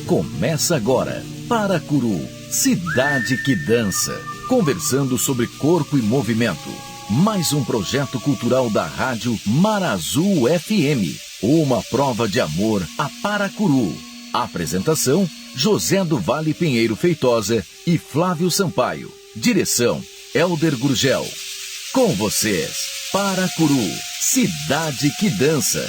Começa agora, Paracuru, cidade que dança. Conversando sobre corpo e movimento. Mais um projeto cultural da rádio Marazul FM. Uma prova de amor a Paracuru. Apresentação, José do Vale Pinheiro Feitosa e Flávio Sampaio. Direção, Elder Gurgel. Com vocês, Paracuru, cidade que dança.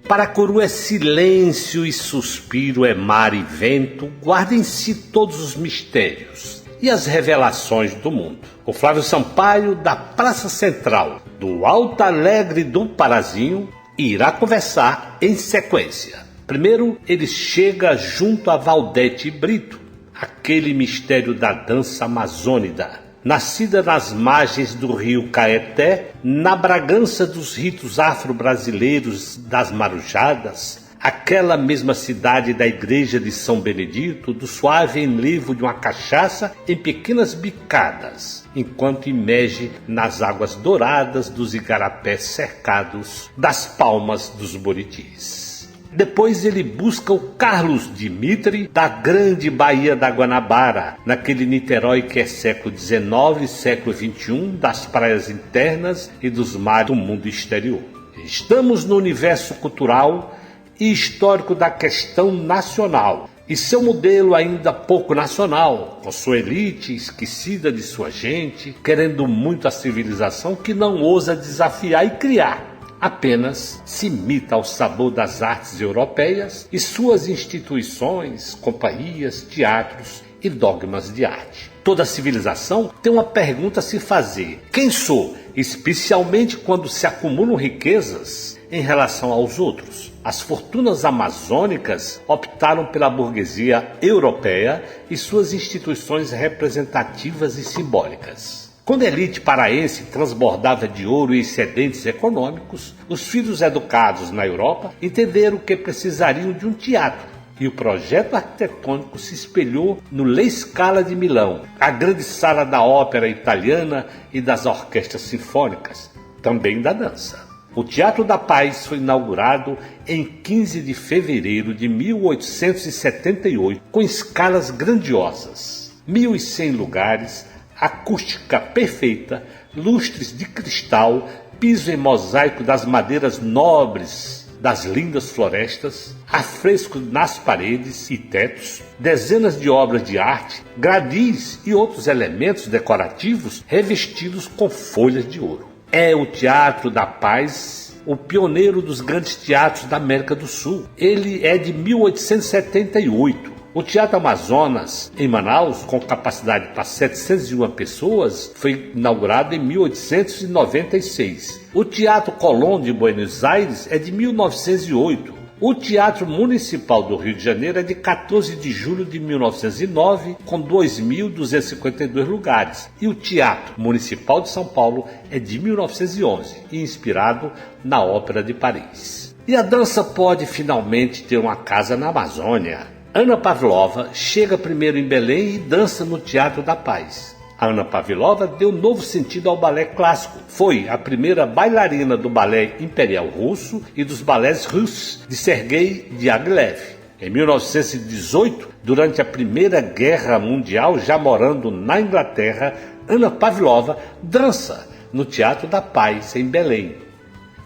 Paracuru é silêncio e suspiro, é mar e vento, guarda em si todos os mistérios e as revelações do mundo. O Flávio Sampaio, da Praça Central, do Alto Alegre do Parazinho, irá conversar em sequência. Primeiro, ele chega junto a Valdete Brito, aquele mistério da dança amazônica. Nascida nas margens do rio Caeté, na Bragança dos ritos afro-brasileiros das marujadas, aquela mesma cidade da igreja de São Benedito, do suave enlevo de uma cachaça em pequenas bicadas, enquanto imerge nas águas douradas dos igarapés cercados das palmas dos buritis. Depois ele busca o Carlos Dimitri da grande Baía da Guanabara, naquele Niterói que é século XIX e século XXI, das praias internas e dos mares do mundo exterior. Estamos no universo cultural e histórico da questão nacional, e seu modelo ainda pouco nacional, com sua elite esquecida de sua gente, querendo muito a civilização que não ousa desafiar e criar. Apenas se imita ao sabor das artes europeias e suas instituições, companhias, teatros e dogmas de arte. Toda civilização tem uma pergunta a se fazer: quem sou? Especialmente quando se acumulam riquezas em relação aos outros. As fortunas amazônicas optaram pela burguesia europeia e suas instituições representativas e simbólicas. Quando a elite paraense transbordava de ouro e excedentes econômicos, os filhos educados na Europa entenderam que precisariam de um teatro, e o projeto arquitetônico se espelhou no La Scala de Milão, a grande sala da ópera italiana e das orquestras sinfônicas, também da dança. O Teatro da Paz foi inaugurado em 15 de fevereiro de 1878, com escalas grandiosas, 1.100 lugares, acústica perfeita, lustres de cristal, piso em mosaico das madeiras nobres das lindas florestas, afrescos nas paredes e tetos, dezenas de obras de arte, gradis e outros elementos decorativos revestidos com folhas de ouro. É o Teatro da Paz, o pioneiro dos grandes teatros da América do Sul. Ele é de 1878. O Teatro Amazonas, em Manaus, com capacidade para 701 pessoas, foi inaugurado em 1896. O Teatro Colón de Buenos Aires é de 1908. O Teatro Municipal do Rio de Janeiro é de 14 de julho de 1909, com 2.252 lugares. E o Teatro Municipal de São Paulo é de 1911, inspirado na Ópera de Paris. E a dança pode finalmente ter uma casa na Amazônia. Ana Pavlova chega primeiro em Belém e dança no Teatro da Paz. A Ana Pavlova deu novo sentido ao balé clássico. Foi a primeira bailarina do balé imperial russo e dos balés russos de Sergei Diaghilev. Em 1918, durante a Primeira Guerra Mundial, já morando na Inglaterra, Ana Pavlova dança no Teatro da Paz, em Belém.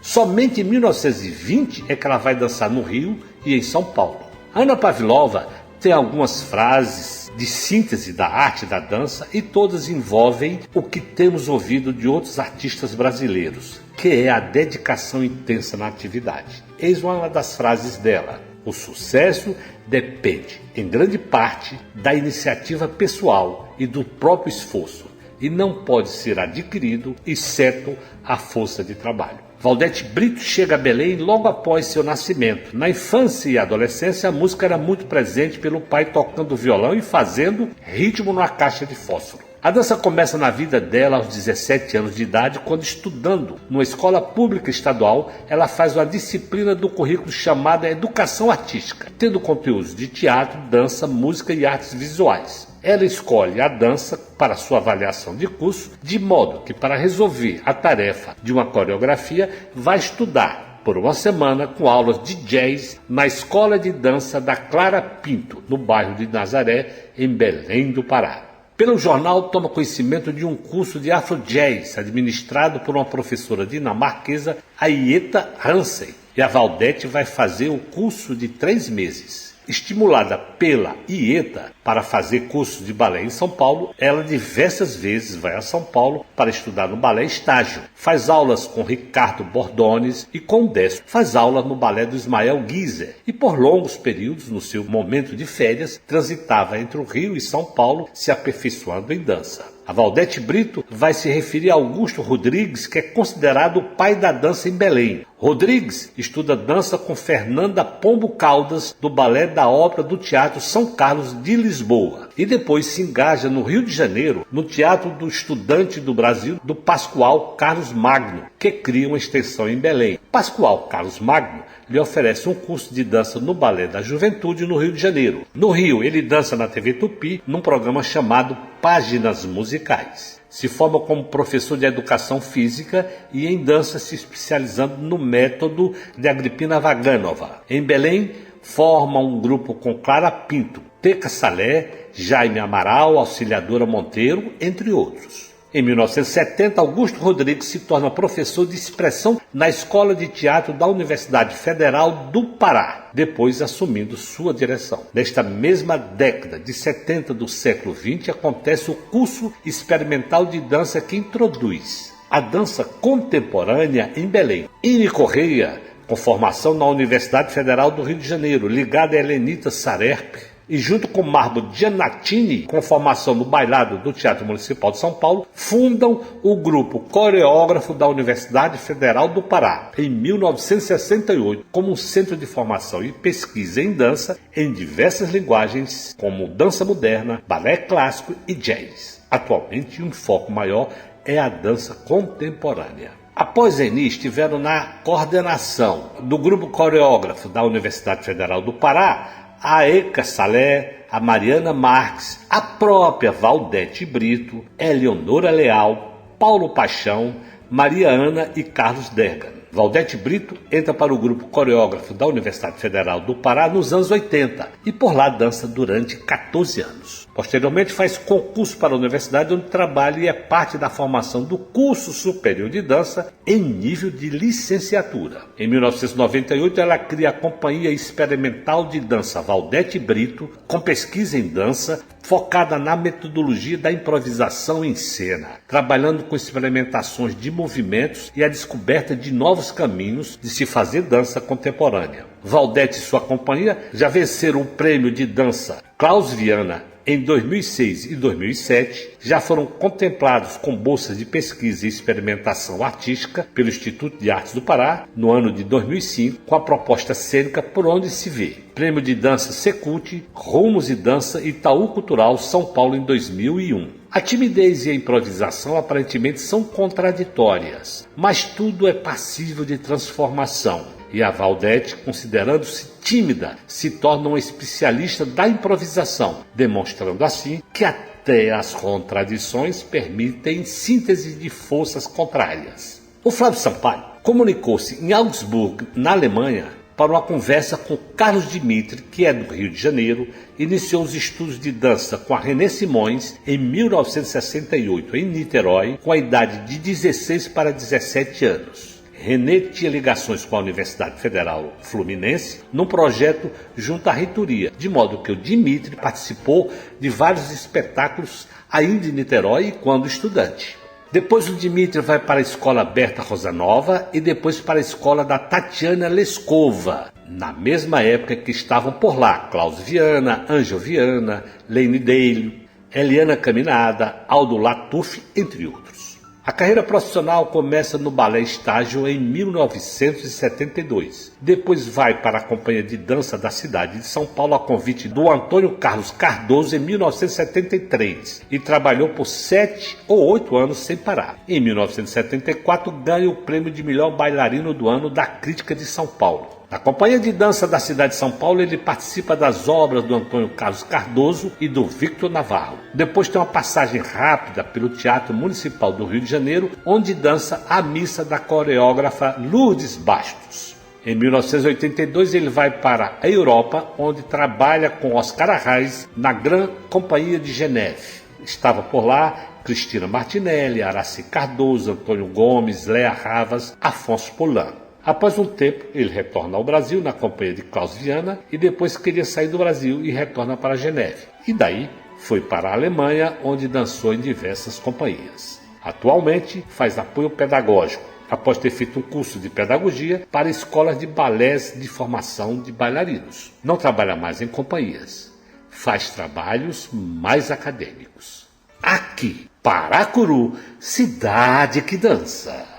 Somente em 1920 é que ela vai dançar no Rio e em São Paulo. Ana Pavlova tem algumas frases de síntese da arte da dança e todas envolvem o que temos ouvido de outros artistas brasileiros, que é a dedicação intensa na atividade. Eis uma das frases dela: o sucesso depende, em grande parte, da iniciativa pessoal e do próprio esforço, e não pode ser adquirido, exceto a força de trabalho. Valdete Brito chega a Belém logo após seu nascimento. Na infância e adolescência, a música era muito presente pelo pai tocando violão e fazendo ritmo numa caixa de fósforo. A dança começa na vida dela aos 17 anos de idade, quando, estudando numa escola pública estadual, ela faz uma disciplina do currículo chamada Educação Artística, tendo conteúdos de teatro, dança, música e artes visuais. Ela escolhe a dança para sua avaliação de curso, de modo que, para resolver a tarefa de uma coreografia, vai estudar por uma semana com aulas de jazz na Escola de Dança da Clara Pinto, no bairro de Nazaré, em Belém do Pará. Pelo jornal, toma conhecimento de um curso de afro-jazz administrado por uma professora dinamarquesa, a Ieta Hansen, e a Valdete vai fazer o curso de 3 meses. Estimulada pela Ieta para fazer cursos de balé em São Paulo, ela diversas vezes vai a São Paulo para estudar no balé estágio. Faz aulas com Ricardo Bordones e com Décio. Faz aula no balé do Ismael Guiser e por longos períodos, no seu momento de férias, transitava entre o Rio e São Paulo, se aperfeiçoando em dança. A Valdete Brito vai se referir a Augusto Rodrigues, que é considerado o pai da dança em Belém. Rodrigues estuda dança com Fernanda Pombo Caldas, do Balé da Ópera do Teatro São Carlos de Lisboa. E depois se engaja no Rio de Janeiro, no Teatro do Estudante do Brasil, do Pascoal Carlos Magno, que cria uma extensão em Belém. Pascoal Carlos Magno lhe oferece um curso de dança no Balé da Juventude no Rio de Janeiro. No Rio, ele dança na TV Tupi, num programa chamado Páginas Musicais. Se forma como professor de educação física e em dança, se especializando no método de Agripina Vaganova. Em Belém, forma um grupo com Clara Pinto, Teca Salé, Jaime Amaral, Auxiliadora Monteiro, entre outros. Em 1970, Augusto Rodrigues se torna professor de expressão na Escola de Teatro da Universidade Federal do Pará, depois assumindo sua direção. Nesta mesma década de 70 do século XX, acontece o curso experimental de dança que introduz a dança contemporânea em Belém. Ine Correia, com formação na Universidade Federal do Rio de Janeiro, ligada a Helenita Sarerp, e junto com Marbo Giannatini, com formação no bailado do Teatro Municipal de São Paulo, fundam o grupo coreógrafo da Universidade Federal do Pará, em 1968, como um centro de formação e pesquisa em dança em diversas linguagens, como dança moderna, balé clássico e jazz. Atualmente, um foco maior é a dança contemporânea. Após Eni, estiveram na coordenação do grupo coreógrafo da Universidade Federal do Pará, a Eka Salé, a Mariana Marques, a própria Valdete Brito, Eleonora Leal, Paulo Paixão, Maria Ana e Carlos Dergan. Valdete Brito entra para o grupo coreógrafo da Universidade Federal do Pará nos anos 80 e por lá dança durante 14 anos. Posteriormente faz concurso para a universidade, onde trabalha e é parte da formação do curso superior de dança em nível de licenciatura. Em 1998 ela cria a Companhia Experimental de Dança Valdete Brito, com pesquisa em dança, focada na metodologia da improvisação em cena, trabalhando com experimentações de movimentos e a descoberta de novos caminhos de se fazer dança contemporânea. Valdete e sua companhia já venceram o prêmio de dança Klaus Viana em 2006 e 2007, já foram contemplados com bolsas de pesquisa e experimentação artística pelo Instituto de Artes do Pará no ano de 2005, com a proposta cênica Por Onde Se Vê. Prêmio de Dança Secult, Rumos e Dança Itaú Cultural São Paulo em 2001. A timidez e a improvisação aparentemente são contraditórias, mas tudo é passível de transformação. E a Valdete, considerando-se tímida, se torna uma especialista da improvisação, demonstrando assim que até as contradições permitem síntese de forças contrárias. O Flávio Sampaio comunicou-se em Augsburg, na Alemanha, para uma conversa com Carlos Dimitri, que é do Rio de Janeiro, iniciou os estudos de dança com a René Simões em 1968 em Niterói, com a idade de 16 para 17 anos. René tinha ligações com a Universidade Federal Fluminense num projeto junto à reitoria, de modo que o Dimitri participou de vários espetáculos ainda em Niterói quando estudante. Depois o Dimitri vai para a Escola Berta Rosanova e depois para a Escola da Tatiana Leskova, na mesma época que estavam por lá Klaus Viana, Ângel Viana, Lene Dale, Eliana Caminada, Aldo Latuf, entre outros. A carreira profissional começa no balé estágio em 1972. Depois vai para a Companhia de Dança da cidade de São Paulo a convite do Antônio Carlos Cardoso em 1973 e trabalhou por 7 ou 8 anos sem parar. Em 1974 ganha o prêmio de melhor bailarino do ano da Crítica de São Paulo. Na Companhia de Dança da cidade de São Paulo, ele participa das obras do Antônio Carlos Cardoso e do Victor Navarro. Depois tem uma passagem rápida pelo Teatro Municipal do Rio de Janeiro, onde dança a missa da coreógrafa Lourdes Bastos. Em 1982, ele vai para a Europa, onde trabalha com Oscar Arraes na Gran Companhia de Geneve. Estava por lá Cristina Martinelli, Araci Cardoso, Antônio Gomes, Léa Ravas, Afonso Polan. Após um tempo, ele retorna ao Brasil na companhia de Klaus Viana e depois queria sair do Brasil e retorna para Geneve. E daí foi para a Alemanha, onde dançou em diversas companhias. Atualmente faz apoio pedagógico, após ter feito um curso de pedagogia para escolas de balés de formação de bailarinos. Não trabalha mais em companhias, faz trabalhos mais acadêmicos. Aqui, Paracuru, cidade que dança.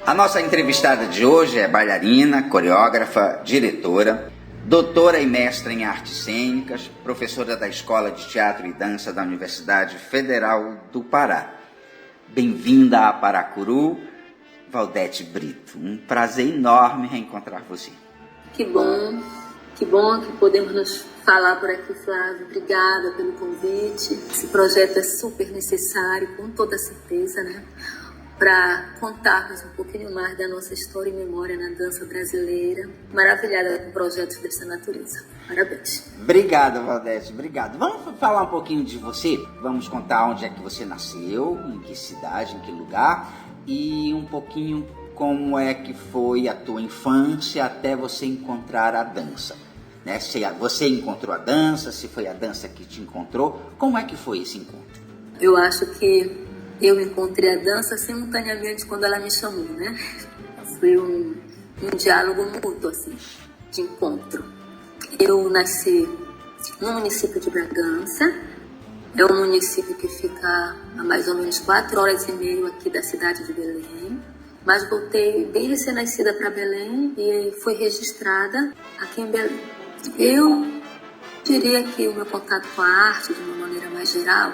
A nossa entrevistada de hoje é bailarina, coreógrafa, diretora, doutora e mestra em artes cênicas, professora da Escola de Teatro e Dança da Universidade Federal do Pará. Bem-vinda a Paracuru, Valdete Brito. Um prazer enorme reencontrar você. Que bom que podemos nos falar por aqui, Flávio. Obrigada pelo convite. Esse projeto é super necessário, com toda certeza, né? Para contarmos um pouquinho mais da nossa história e memória na dança brasileira. Maravilhada com projetos dessa natureza. Parabéns. Obrigado, Valdete, obrigado. Vamos falar um pouquinho de você? Vamos contar onde é que você nasceu, em que cidade, em que lugar, e um pouquinho como é que foi a tua infância até você encontrar a dança. Né? Se você encontrou a dança, se foi a dança que te encontrou, como é que foi esse encontro? Eu acho que eu encontrei a dança simultaneamente quando ela me chamou, né? Foi um diálogo mútuo, assim, de encontro. Eu nasci no município de Bragança, é um município que fica a mais ou menos 4 horas e meia aqui da cidade de Belém, mas voltei bem recém-nascida para Belém e fui registrada aqui em Belém. Eu diria que o meu contato com a arte, de uma maneira mais geral,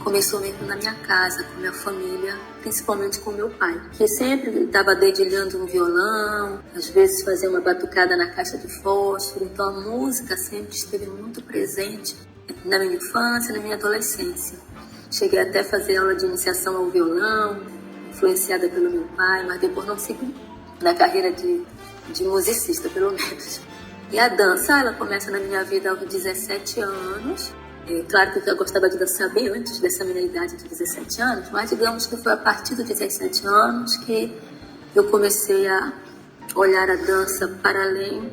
começou mesmo na minha casa, com minha família, principalmente com meu pai, que sempre estava dedilhando um violão, às vezes fazia uma batucada na caixa de fósforo. Então a música sempre esteve muito presente na minha infância, na minha adolescência. Cheguei até a fazer aula de iniciação ao violão, influenciada pelo meu pai, mas depois não segui na carreira de musicista, pelo menos. E a dança, ela começa na minha vida aos 17 anos. Claro que eu já gostava de dançar bem antes dessa minha idade de 17 anos, mas digamos que foi a partir dos 17 anos que eu comecei a olhar a dança para além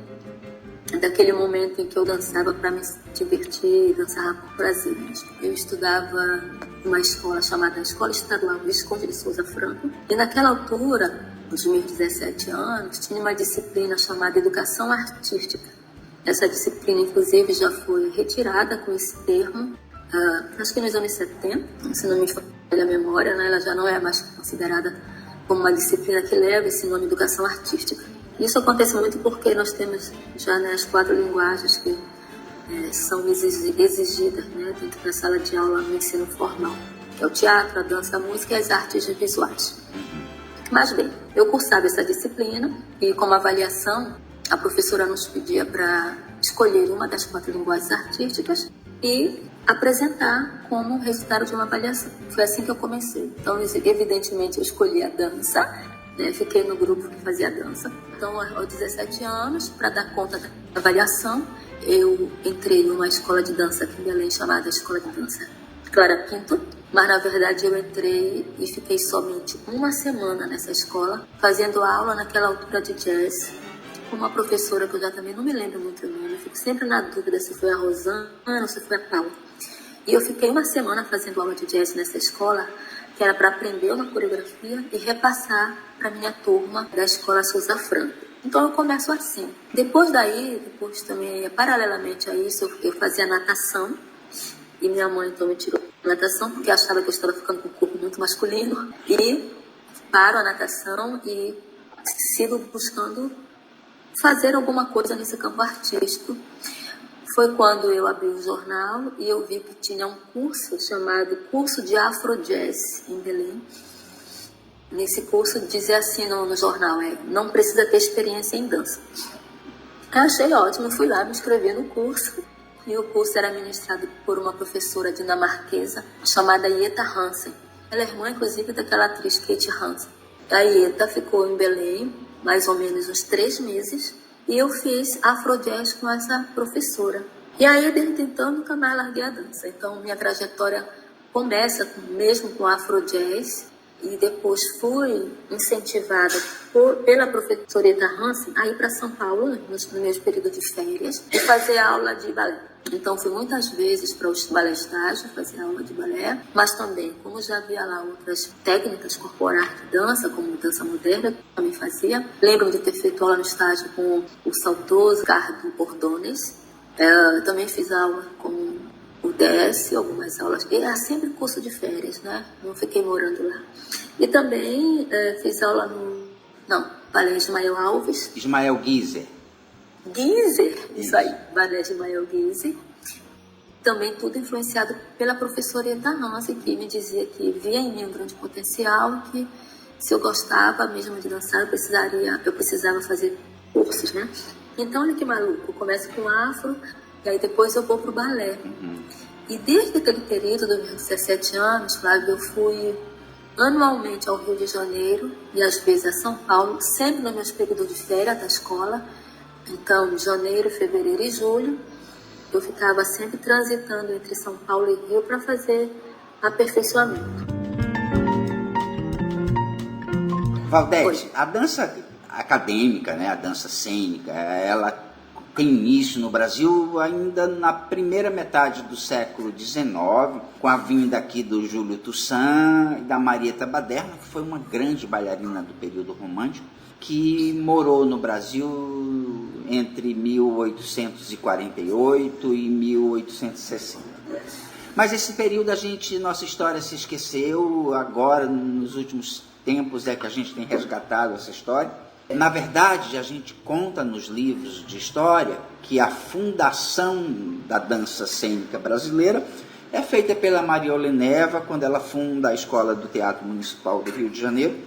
daquele momento em que eu dançava para me divertir, dançava por prazer. Eu estudava numa escola chamada Escola Estadual Visconde de Souza Franco, e naquela altura, nos meus 17 anos, tinha uma disciplina chamada Educação Artística. Essa disciplina, inclusive, já foi retirada com esse termo, acho que nos anos 70, se não me falha a memória, né? Ela já não é mais considerada como uma disciplina que leva esse nome Educação Artística. Isso acontece muito porque nós temos já, né, as 4 linguagens que são exigidas, né, dentro da sala de aula no ensino formal, que é o teatro, a dança, a música e as artes visuais. Mas bem, eu cursava essa disciplina e, como avaliação, a professora nos pedia para escolher uma das 4 linguagens artísticas e apresentar como resultado de uma avaliação. Foi assim que eu comecei. Então, evidentemente, eu escolhi a dança, né? Fiquei no grupo que fazia dança. Então, aos 17 anos, para dar conta da avaliação, eu entrei numa escola de dança aqui em Belém, chamada Escola de Dança Clara Pinto. Mas, na verdade, eu entrei e fiquei somente uma semana nessa escola, fazendo aula naquela altura de jazz, com uma professora que eu já também não me lembro muito o nome, fico sempre na dúvida se foi a Rosana ou se foi a Paula. E eu fiquei uma semana fazendo aula de jazz nessa escola, que era para aprender uma coreografia e repassar para minha turma da Escola Souza Franco. Então eu começo assim. Depois também, paralelamente a isso, eu fazia natação, e minha mãe então me tirou da natação, porque achava que eu estava ficando com o corpo muito masculino, e paro a natação e sigo buscando fazer alguma coisa nesse campo artístico. Foi quando eu abri o jornal e eu vi que tinha um curso chamado Curso de Afro Jazz em Belém. nesse curso dizia assim no jornal, não precisa ter experiência em dança. Eu achei ótimo, fui lá, me inscrevi no curso, e o curso era ministrado por uma professora dinamarquesa chamada Jetta Hansen. Ela é irmã, inclusive, daquela atriz Kate Hansen. A Jetta ficou em Belém, mais ou menos uns 3 meses, e eu fiz afrojazz com essa professora. E aí, desde então, nunca mais larguei a dança. Então, minha trajetória começa mesmo com afrojazz, e depois fui incentivada pela professora Jetta Hansen a ir para São Paulo, no meu período de férias, e fazer aula de balé. Então, fui muitas vezes para os balé estágio, fazer aula de balé, mas também, como já havia lá outras técnicas corporais de dança, como dança moderna, que eu também fazia. Lembro de ter feito aula no estágio com o saudoso Ricardo Ordones. Eu também fiz aula com o DS, algumas aulas. E era sempre curso de férias, né? Não fiquei morando lá. E também fiz aula balé Ismael Alves. Ismael Guiser. Isso aí, balé de Ismael Guiser. Também tudo influenciado pela professora Jetta Hansen, que me dizia que via em mim um grande potencial, que se eu gostava mesmo de dançar, eu precisava fazer cursos, né? Então, olha que maluco, eu começo com afro, e aí depois eu vou pro balé. E desde aquele período, dos meus 17 anos, Flávio, eu fui anualmente ao Rio de Janeiro e às vezes a São Paulo, sempre nos meus períodos de férias da escola. Então, janeiro, fevereiro e julho, eu ficava sempre transitando entre São Paulo e Rio para fazer aperfeiçoamento. Valdete, a dança acadêmica, né, a dança cênica, ela tem início no Brasil ainda na primeira metade do século XIX, com a vinda aqui do Júlio Toussaint e da Marieta Baderna, que foi uma grande bailarina do período romântico, que morou no Brasil entre 1848 e 1860. Mas esse período nossa história se esqueceu, agora nos últimos tempos é que a gente tem resgatado essa história. Na verdade, a gente conta nos livros de história que a fundação da dança cênica brasileira é feita pela Maria Oleneva, quando ela funda a Escola do Teatro Municipal do Rio de Janeiro,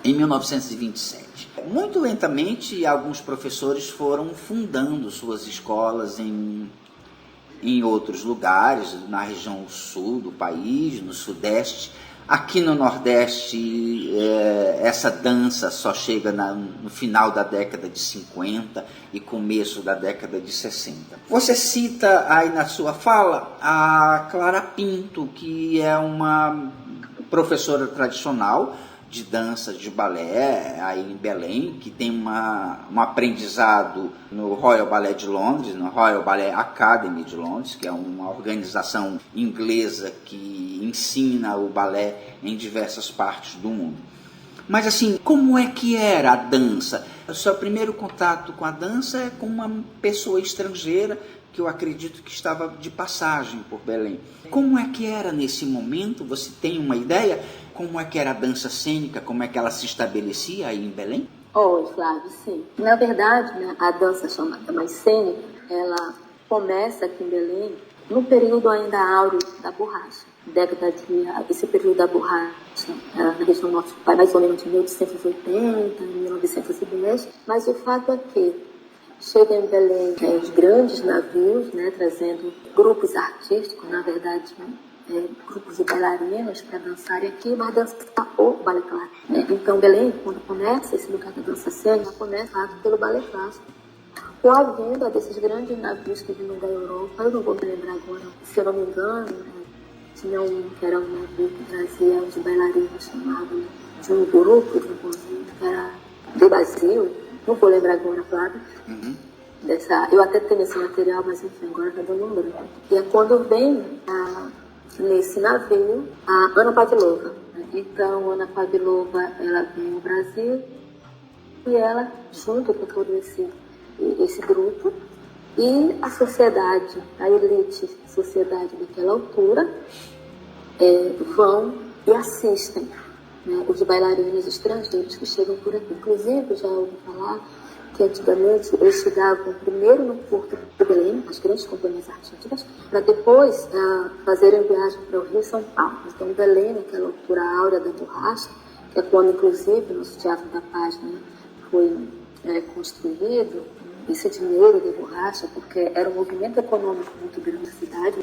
em 1927. Muito lentamente, alguns professores foram fundando suas escolas em outros lugares, na região sul do país, no sudeste. Aqui no Nordeste, essa dança só chega no final da década de 50 e começo da década de 60. Você cita aí na sua fala a Clara Pinto, que é uma professora tradicional de dança, de balé, aí em Belém, que tem um aprendizado no Royal Ballet de Londres, no Royal Ballet Academy de Londres, que é uma organização inglesa que ensina o balé em diversas partes do mundo. Mas assim, como é que era a dança? O seu primeiro contato com a dança é com uma pessoa estrangeira, que eu acredito que estava de passagem por Belém. Como é que era nesse momento? Você tem uma ideia? Como é que era a dança cênica? Como é que ela se estabelecia aí em Belém? Oi, Flávio, sim. Na verdade, né, a dança chamada mais cênica, ela começa aqui em Belém no período ainda áureo da borracha. Esse período da borracha, na região norte, vai mais ou menos de 1880, 1910, mas o fato é que chega em Belém os grandes navios, né, trazendo grupos artísticos, na verdade, grupos de bailarinos para dançarem aqui, mas dançar o balé clássico. Então, Belém, quando começa esse lugar da dança cênica, começa pelo balé clássico. Com a vinda desses grandes navios que vinham da Europa, eu não vou me lembrar agora, se eu não me engano, tinha um que era um navio que trazia os bailarinos chamados de um grupo, de um conjunto que era do Brasil, não vou lembrar agora, claro. Eu até tenho esse material, mas enfim, agora está dando um branco. E é quando vem nesse navio a Ana Pavlova. Então, Ana Pavlova, ela vem ao Brasil e ela, junto com todo esse grupo, e a sociedade, a elite sociedade daquela altura, vão e assistem, né, os bailarinos estrangeiros que chegam por aqui. Inclusive, já ouvi falar que antigamente eles chegavam primeiro no Porto de Belém, as grandes companhias artísticas, para depois fazerem viagem para o Rio e São Paulo. Então, Belém, naquela altura áurea da borracha, que é quando, inclusive, o nosso Teatro da Paz, né, foi construído, esse dinheiro de borracha, porque era um movimento econômico muito grande na cidade.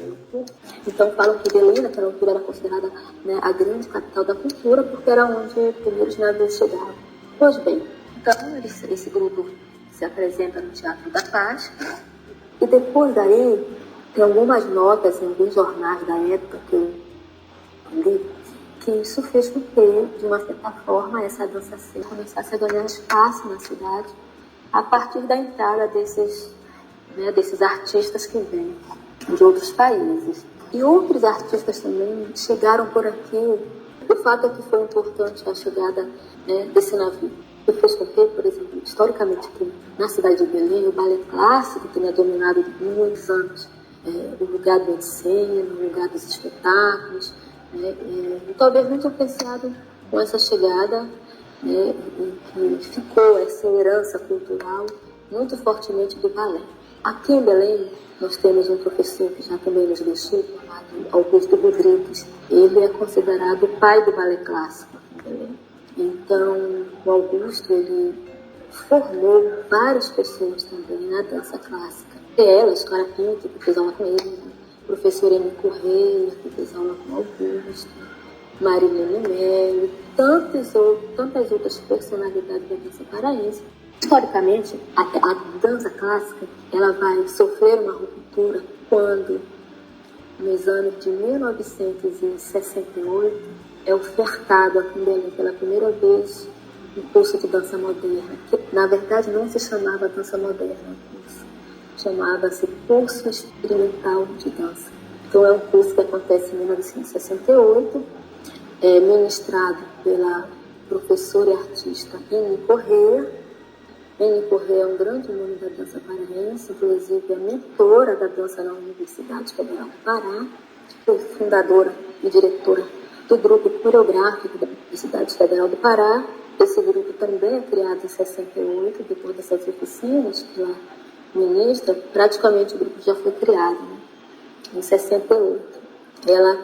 Então falam que Belém, naquela altura, era considerada, né, a grande capital da cultura, porque era onde os primeiros navios chegavam. Pois bem, então esse grupo se apresenta no Teatro da Paz, e depois daí tem algumas notas em alguns jornais da época que eu li, que isso fez com que, de uma certa forma, essa dança cena começasse a ganhar espaço na cidade, a partir da entrada desses artistas que vêm de outros países. E outros artistas também chegaram por aqui. O fato é que foi importante a chegada, né, desse navio. Que fez com que, por exemplo, historicamente aqui na cidade de Belém, o balé clássico tenha dominado muitos anos o lugar do ensino, o lugar dos espetáculos, e talvez muito influenciado com essa chegada, em que ficou essa herança cultural muito fortemente do balé. Aqui em Belém, nós temos um professor que já também nos deixou, chamado Augusto Rodrigues. Ele é considerado o pai do balé clássico aqui em Belém. Então, o Augusto, ele formou várias pessoas também na dança clássica. Elas, Clara Pinto, que fez aula com ele, o professor Emi Correia, que fez aula com Augusto, Marilene Melo, tantas outras personalidades da dança paraense. Historicamente, a dança clássica, ela vai sofrer uma ruptura quando, nos anos de 1968, é ofertado aqui em Belém pela primeira vez um curso de dança moderna, que na verdade não se chamava dança moderna, chamava-se Curso Experimental de Dança. Então é um curso que acontece em 1968, ministrado pela professora e artista Eni Correia. Eni Correia é um grande nome da dança paraense, inclusive é mentora da dança na Universidade Federal do Pará, foi fundadora e diretora do grupo coreográfico da Universidade Federal do Pará. Esse grupo também é criado em 68, depois dessas oficinas que ela ministra, praticamente o grupo já foi criado, né? Em 68. Ela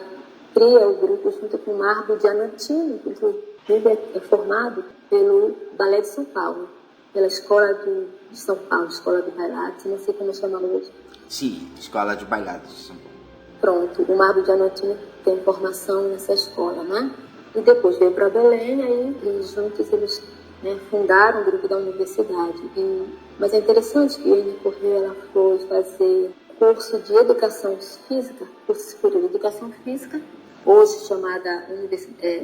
cria o grupo junto com Marco Giannantini, que inclusive é formado pelo Balé de São Paulo, pela Escola de São Paulo, Escola de Bailados, não sei como chama hoje. Sim, Escola de Bailados de São Paulo. Pronto, o Marco Giannantini tem formação nessa escola, né? E depois veio para Belém, aí e juntos eles, né, fundaram o grupo da universidade. Mas é interessante que a Eni Correia, ela foi fazer curso de educação física, curso superior de educação física, hoje chamada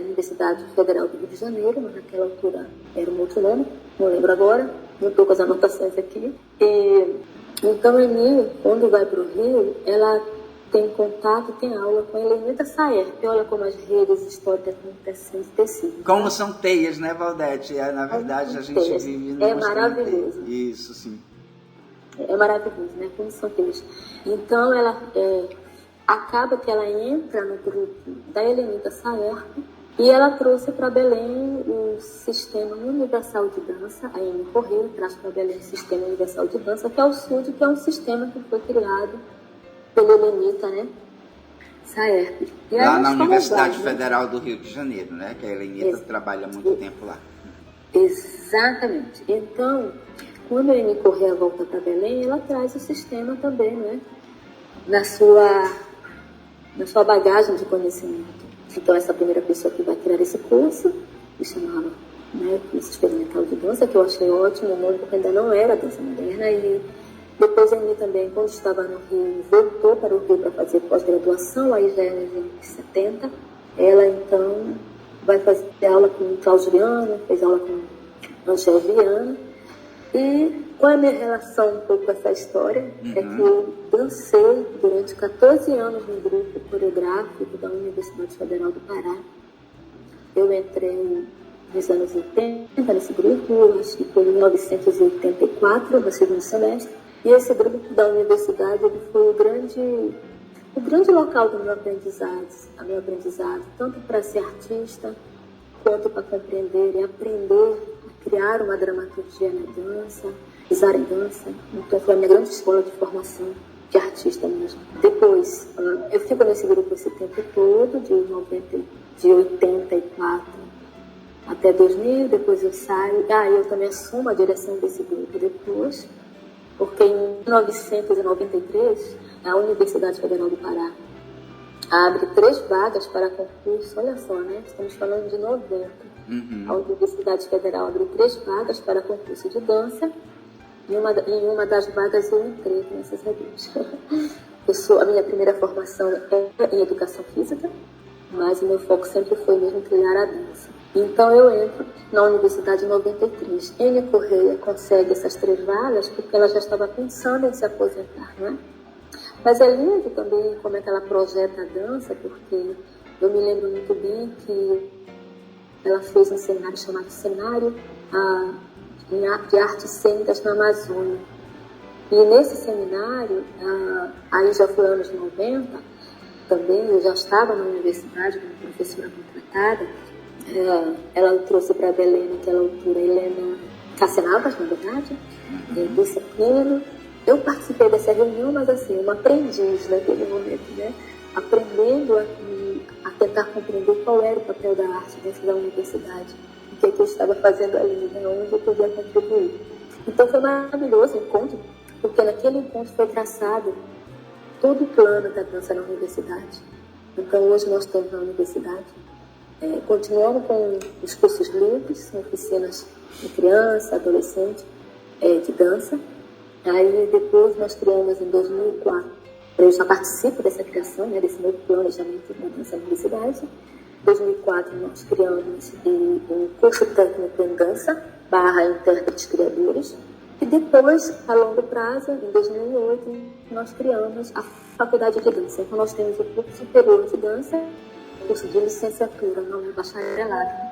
Universidade Federal do Rio de Janeiro, mas naquela altura era um outro nome, não lembro agora, não estou com as anotações aqui. Então a Eni, quando vai para o Rio, ela tem contato, tem aula com a Helenita Saer, que olha como as redes históricas vão tecendo tecido. Como são teias, né, Valdete? Na verdade, a gente vive numa maravilhoso. Isso, sim. É maravilhoso, né? Como são teias. Então, ela acaba que ela entra no grupo da Helenita Saer e ela trouxe para Belém o Sistema Universal de Dança, a Eni Correia traz para Belém o Sistema Universal de Dança, que é o SUD, que é um sistema que foi criado pela Helenita, né? Saer. Lá na Universidade Federal do Rio de Janeiro, né? Que a Helenita trabalha muito tempo lá. Exatamente. Então, quando a Eni Correia volta para Belém, ela traz o sistema também, né? Na sua bagagem de conhecimento. Então, essa primeira pessoa que vai criar esse curso, que chamava, né, Curso Experimental de Dança, que eu achei ótimo o nome, porque ainda não era dança moderna, e depois a Eni também, quando estava no Rio, voltou para o Rio para fazer pós-graduação, aí já era nos anos 70. Ela, então, vai fazer aula com o Claudiano, fez aula com o Angel Viana. E qual é a minha relação um pouco com essa história? É que eu dancei durante 14 anos no grupo coreográfico da Universidade Federal do Pará. Eu entrei nos anos 80 nesse grupo, acho que foi em 1984, no segundo semestre. E esse grupo da universidade, ele foi o grande local do meu aprendizado, tanto para ser artista, quanto para compreender e aprender a criar uma dramaturgia na dança, pisar em dança. Então foi a minha grande escola de formação de artista mesmo. Depois, eu fico nesse grupo esse tempo todo, de 84 até 2000, depois eu saio. Eu também assumo a direção desse grupo depois, porque em 1993, a Universidade Federal do Pará abre 3 vagas para concurso. Olha só, né? Estamos falando de 90. A Universidade Federal abriu 3 vagas para concurso de dança. Em uma das vagas eu entrei, graças a Deus. A minha primeira formação é em educação física, mas o meu foco sempre foi mesmo trilhar a dança. Então eu entro na Universidade em 93. Enia Correia consegue essas 3 vagas porque ela já estava pensando em se aposentar, né? Mas é lindo também como é que ela projeta a dança, porque eu me lembro muito bem que ela fez um seminário chamado Seminário de Artes Cênicas na Amazônia. E nesse seminário, aí já foi anos 90, também eu já estava na universidade como professora contratada. Ela trouxe para Belém, naquela altura, Helena Cacenavas, na verdade, Lúcia Pinheiro. Eu participei dessa reunião, mas assim, uma aprendiz naquele momento, né? Aprendendo a tentar compreender qual era o papel da arte dentro da universidade, o que eu estava fazendo ali, né? Onde eu podia contribuir. Então foi maravilhoso o encontro, porque naquele encontro foi traçado todo o plano da dança na universidade. Então hoje nós temos na universidade, continuamos com os cursos livres, oficinas de criança, adolescente, de dança. Aí depois nós criamos em 2004, eu já participo dessa criação, né, desse novo planejamento da dança na universidade. Em 2004 nós criamos um curso técnico em dança, intérpretes criadores. E depois, a longo prazo, em 2008, nós criamos a faculdade de dança. Então nós temos o curso superior de dança, o curso de licenciatura, não é bacharelado.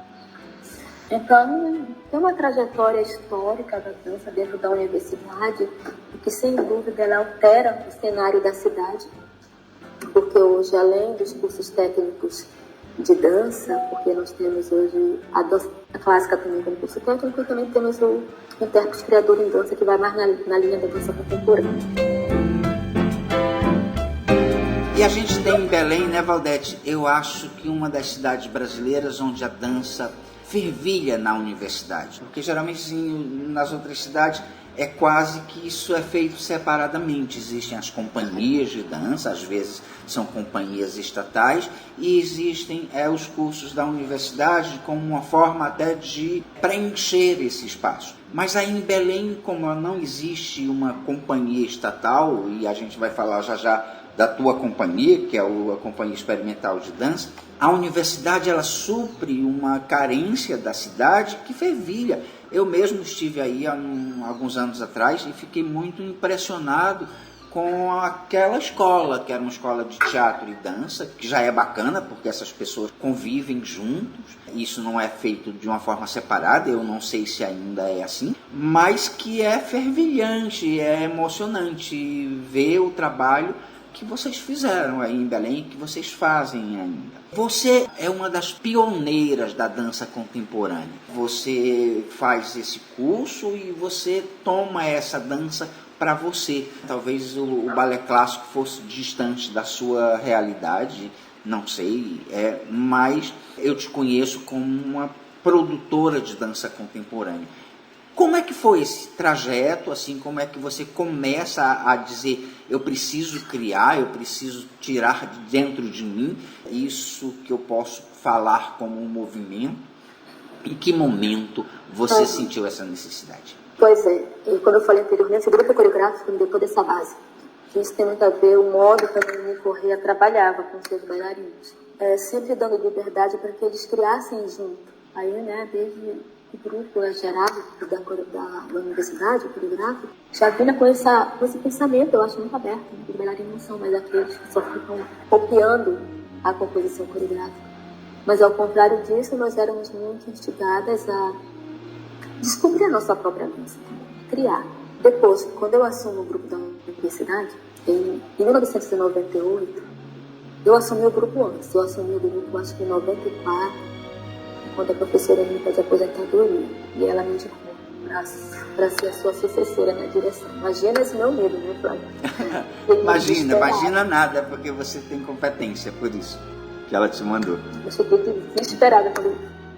Então, tem uma trajetória histórica da dança dentro da universidade, que sem dúvida ela altera o cenário da cidade, porque hoje, além dos cursos técnicos de dança, porque nós temos hoje a dança clássica também como curso técnico, e também temos o intérprete criador em dança, que vai mais na linha da dança contemporânea. E a gente tem em Belém, né, Valdete? Eu acho que uma das cidades brasileiras onde a dança fervilha na universidade, porque geralmente assim, nas outras cidades é quase que isso é feito separadamente. Existem as companhias de dança, às vezes são companhias estatais, e existem os cursos da universidade como uma forma até de preencher esse espaço. Mas aí em Belém, como não existe uma companhia estatal, e a gente vai falar já da tua companhia, que é a Companhia Experimental de Dança, a universidade ela supre uma carência da cidade que fervilha. Eu mesmo estive aí há alguns anos atrás e fiquei muito impressionado com aquela escola, que era uma escola de teatro e dança, que já é bacana, porque essas pessoas convivem juntos. Isso não é feito de uma forma separada, eu não sei se ainda é assim, mas que é fervilhante, é emocionante ver o trabalho que vocês fizeram aí em Belém, que vocês fazem ainda. Você é uma das pioneiras da dança contemporânea. Você faz esse curso e você toma essa dança para você. Talvez o balé clássico fosse distante da sua realidade, não sei, mas eu te conheço como uma produtora de dança contemporânea. Como é que foi esse trajeto, assim, como é que você começa a dizer, eu preciso criar, eu preciso tirar de dentro de mim isso que eu posso falar como um movimento? Em que momento você sentiu essa necessidade? Pois é, e como eu falei anteriormente, o grupo coreográfico me deu toda essa base. Isso tem muito a ver o modo como a Enia Correia trabalhava com seus bailarinos. Sempre dando liberdade para que eles criassem junto. Aí, né, desde o grupo gerado da universidade, o coreográfico, já vinha com esse pensamento, eu acho muito aberto. Os bailarinos não são mais aqueles que só ficam copiando a composição coreográfica. Mas ao contrário disso, nós éramos muito instigadas a descobrir a nossa própria dança, criar. Depois, quando eu assumo o grupo da universidade, em 1998, eu assumi o grupo antes. Eu assumi o grupo, acho que em 94, quando a professora me pediu aposentadoria, e ela me indicou para ser a sua sucessora na direção. Imagina esse meu medo, né, Flávia? Imagina nada, porque você tem competência, por isso que ela te mandou. Eu fiquei desesperada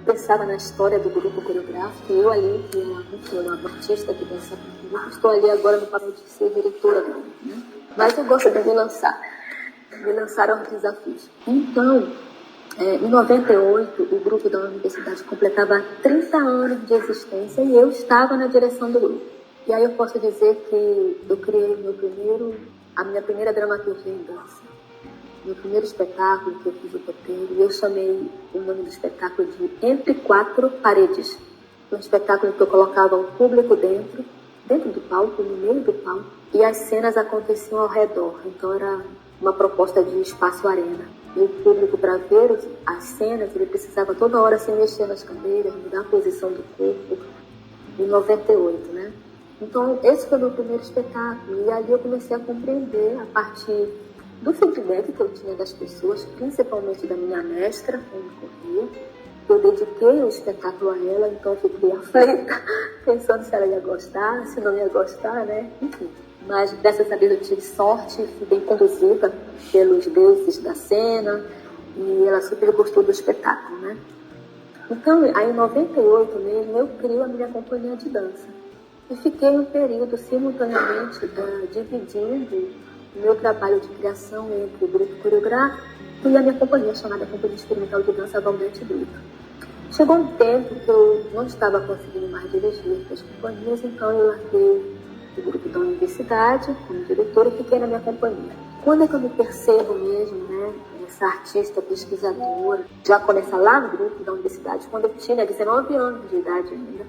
pensava na história do grupo coreográfico, eu ali, que era uma artista que dançava no grupo, estou ali agora no papel de ser diretora do grupo, né? Mas eu gosto de me lançar aos desafios. Então, em 98, o grupo da universidade completava 30 anos de existência e eu estava na direção do grupo. E aí eu posso dizer que eu criei a minha primeira dramaturgia em dança. Meu primeiro espetáculo que eu fiz o roteiro, e eu chamei o nome do espetáculo de Entre Quatro Paredes. Um espetáculo que eu colocava o público dentro do palco, no meio do palco, e as cenas aconteciam ao redor. Então era uma proposta de espaço arena. E o público, para ver as cenas, ele precisava toda hora se mexer nas cadeiras, mudar a posição do corpo. Em 98, né? Então esse foi o meu primeiro espetáculo. E ali eu comecei a compreender, a partir do feedback que eu tinha das pessoas, principalmente da minha mestra, Ana Corrêa. Eu dediquei o espetáculo a ela, então eu fiquei aflita, pensando se ela ia gostar, se não ia gostar, né? Enfim. Mas dessa vez eu tive sorte, fui bem conduzida pelos deuses da cena, e ela super gostou do espetáculo, né? Então, aí em 98 mesmo, eu crio a minha companhia de dança. E fiquei um período simultaneamente dividindo o meu trabalho de criação entre o grupo coreográfico e a minha companhia, chamada Companhia Experimental de Dança Valdete Brito. Chegou um tempo que eu não estava conseguindo mais dirigir as companhias, então eu larguei o grupo da universidade como diretora e fiquei na minha companhia. Quando é que eu me percebo mesmo, né, essa artista pesquisadora, já começa lá no grupo da universidade, quando eu tinha 19 anos de idade ainda.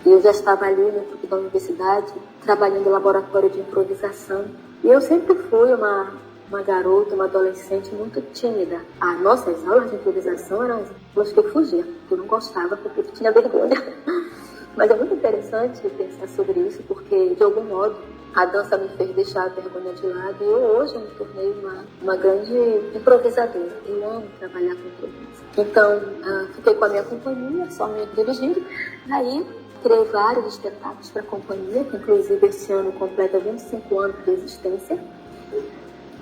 E eu já estava ali no grupo da universidade, trabalhando em laboratório de improvisação. E eu sempre fui uma garota, uma adolescente muito tímida. As nossas aulas de improvisação eram as que eu fugia, que eu não gostava, porque eu tinha vergonha. Mas é muito interessante pensar sobre isso, porque, de algum modo, a dança me fez deixar a vergonha de lado. E eu hoje me tornei uma grande improvisadora. Eu amo trabalhar com improviso. Então, fiquei com a minha companhia, só me dirigindo. Aí, criei vários espetáculos para a companhia, que inclusive esse ano completa 25 anos de existência.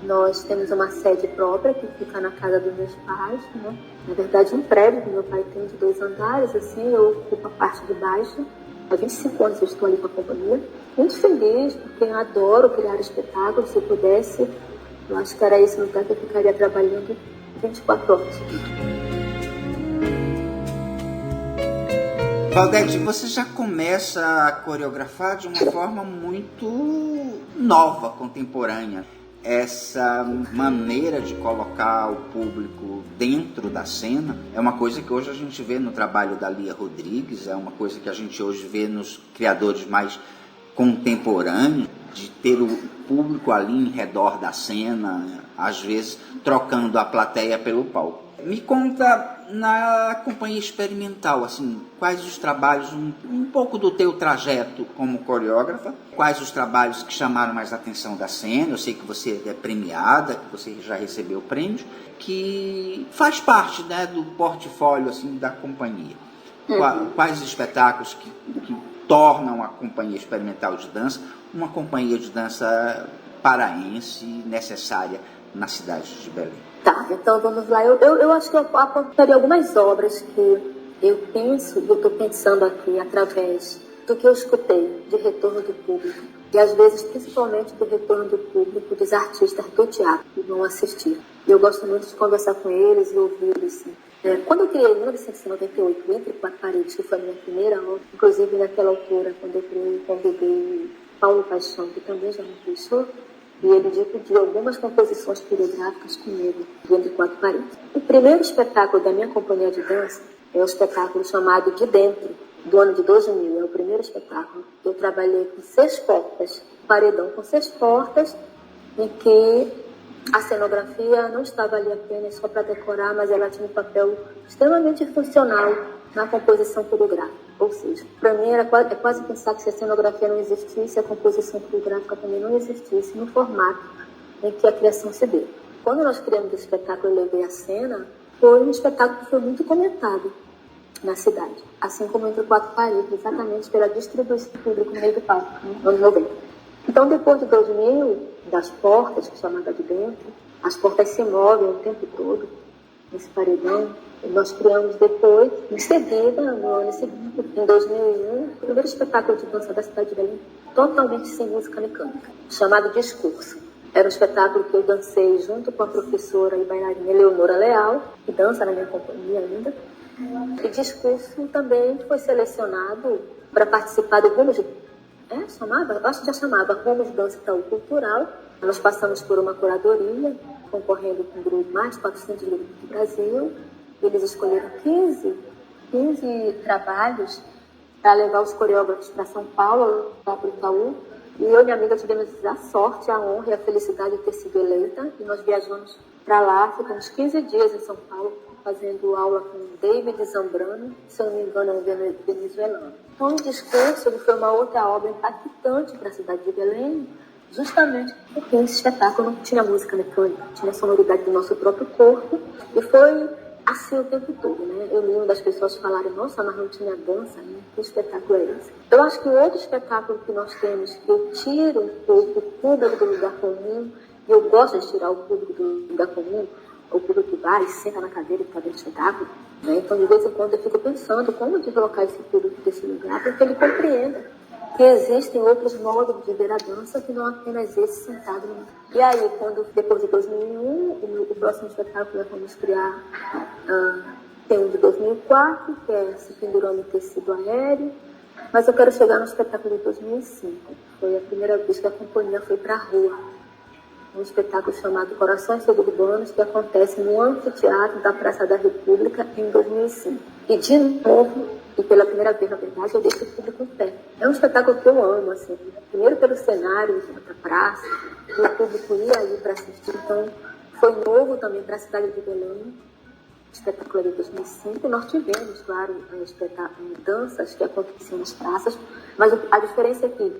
Nós temos uma sede própria que fica na casa dos meus pais, né? Na verdade, um prédio que meu pai tem de 2 andares, assim, eu ocupo a parte de baixo. Há 25 anos eu estou ali com a companhia. Muito feliz, porque eu adoro criar espetáculos. Se eu pudesse, eu acho que era esse lugar que eu ficaria trabalhando 24 horas. Valdete, você já começa a coreografar de uma forma muito nova, contemporânea. Essa maneira de colocar o público dentro da cena é uma coisa que hoje a gente vê no trabalho da Lia Rodrigues, é uma coisa que a gente hoje vê nos criadores mais contemporâneos, de ter o público ali em redor da cena, às vezes trocando a plateia pelo palco. Me conta, na companhia experimental, assim, quais os trabalhos, um pouco do teu trajeto como coreógrafa, quais os trabalhos que chamaram mais a atenção da cena. Eu sei que você é premiada, que você já recebeu prêmios, que faz parte, né, do portfólio assim, da companhia. Quais espetáculos que tornam a companhia experimental de dança uma companhia de dança paraense necessária na cidade de Belém? Tá, então vamos lá. Eu acho que eu apontaria algumas obras que eu penso, e eu estou pensando aqui através do que eu escutei de retorno do público, e às vezes principalmente do retorno do público dos artistas do teatro que vão assistir. E eu gosto muito de conversar com eles e ouvir eles. Quando eu criei em 1998, Entre Quatro Paredes, que foi a minha primeira obra, inclusive naquela altura, quando eu criei, convidei Paulo Paixão, que também já me deixou, e ele dividiu algumas composições coreográficas comigo, Entre Quatro Paredes. O primeiro espetáculo da minha companhia de dança é o espetáculo chamado De Dentro, do ano de 2000. É o primeiro espetáculo. Eu trabalhei com 6 portas, paredão com 6 portas, em que a cenografia não estava ali apenas só para decorar, mas ela tinha um papel extremamente funcional na composição coreográfica. Ou seja, para mim é quase pensar que se a cenografia não existisse, a composição coreográfica também não existisse no formato em que a criação se deu. Quando nós criamos o espetáculo Eu Levei a Cena, foi um espetáculo que foi muito comentado na cidade, assim como Entre Quatro Paredes, exatamente pela distribuição pública no meio do palco, nos anos 90. Então, depois de 2000, das portas, que chamava De Dentro, as portas se movem o tempo todo, nesse paredão. Nós criamos depois, em seguida, no ano seguinte, em 2001, o primeiro espetáculo de dança da cidade de Belém, totalmente sem música mecânica, chamado Discurso. Era um espetáculo que eu dancei junto com a professora e bailarina Eleonora Leal, que dança na minha companhia ainda. E Discurso também foi selecionado para participar do Rumos, acho que já chamava Rumos Dança Itaú Cultural. Nós passamos por uma curadoria, concorrendo com mais de 400 grupos do Brasil. Eles escolheram 15 trabalhos para levar os coreógrafos para São Paulo, lá para o Itaú. E eu e minha amiga tivemos a sorte, a honra e a felicidade de ter sido eleita. E nós viajamos para lá, ficamos 15 dias em São Paulo, fazendo aula com David Zambrano, se eu não me engano, é um venezuelano. Então, o Discurso foi uma outra obra impactante para a cidade de Belém, justamente porque esse espetáculo não tinha música mecânica, tinha a sonoridade do nosso próprio corpo. E foi assim o tempo todo, né? Eu lembro das pessoas falarem, nossa, mas não tinha dança, né? Que espetáculo é esse? Eu acho que o outro espetáculo que nós temos, que eu tiro um pouco o público do lugar comum, e eu gosto de tirar o público do lugar comum, o público que vai e senta na cadeira e está vendo espetáculo, né? Então, de vez em quando, eu fico pensando como deslocar esse público desse lugar para que ele compreenda que existem outros modos de ver a dança que não apenas esse sentado no... E aí, depois de 2001, o próximo espetáculo nós vamos criar, tem um de 2004, que é Se Pendurando em Tecido Aéreo, mas eu quero chegar no espetáculo de 2005. Foi a primeira vez que a companhia foi para a rua. Um espetáculo chamado Corações Suburbanos, que acontece no anfiteatro da Praça da República em 2005. E de novo, e pela primeira vez, na verdade, eu deixo o público em pé. É um espetáculo que eu amo, assim. Primeiro pelo cenário, da praça, e o público ia aí para assistir. Então, foi novo também para a cidade de Belém. O espetáculo de 2005. Nós tivemos, claro, danças que aconteciam nas praças, mas a diferença é que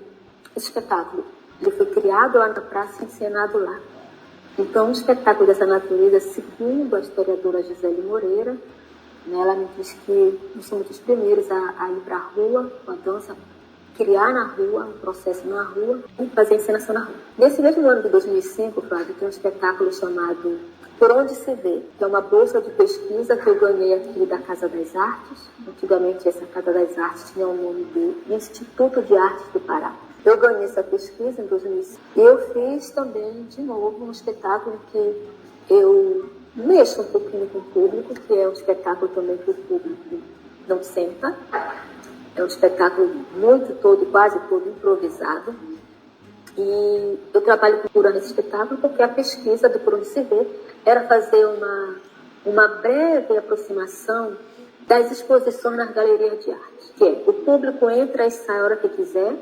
esse espetáculo ele foi criado lá na praça e encenado lá. Então, um espetáculo dessa natureza, segundo a historiadora Gisele Moreira, ela me diz que nós somos os primeiros a ir para a rua com a dança, criar na rua, um processo na rua e fazer encenação na rua. Nesse mesmo ano de 2005, Flávio, tem um espetáculo chamado Por Onde Se Vê, que é uma bolsa de pesquisa que eu ganhei aqui da Casa das Artes. Antigamente, essa Casa das Artes tinha o nome de Instituto de Artes do Pará. Eu ganhei essa pesquisa em 2005 e eu fiz também, de novo, um espetáculo que eu mexo um pouquinho com o público, que é um espetáculo também que o público não senta. É um espetáculo quase todo improvisado. E eu trabalho procurando esse espetáculo porque a pesquisa do Por Onde Se Vê era fazer uma breve aproximação das exposições nas galerias de arte. Que é, o público entra e sai a hora que quiser.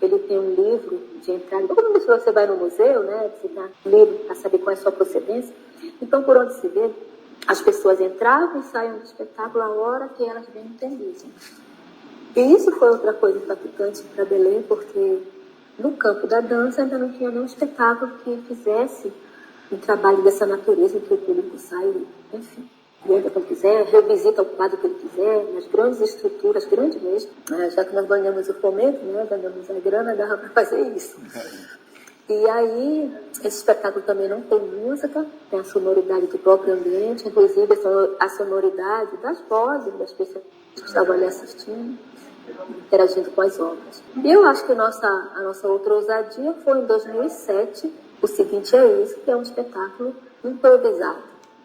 Ele tem um livro de entrada. Como se você vai no museu, né? Você tem um livro para saber qual é a sua procedência. Então, Por Onde Se Vê, as pessoas entravam e saíam do espetáculo a hora que elas bem entendiam. E isso foi outra coisa impactante para Belém, porque no campo da dança ainda não tinha nenhum espetáculo que fizesse um trabalho dessa natureza, em que o público sai, enfim, entra quando quiser, revisita o quadro que ele quiser, nas grandes estruturas, grandes mesmo, já que nós ganhamos o fomento, né, ganhamos a grana, dava para fazer isso. E aí, esse espetáculo também não tem música, tem a sonoridade do próprio ambiente, inclusive a sonoridade das vozes das pessoas que estavam ali assistindo, interagindo com as obras. E eu acho que a nossa outra ousadia foi em 2007, O Seguinte é Isso, que é um espetáculo improvisado.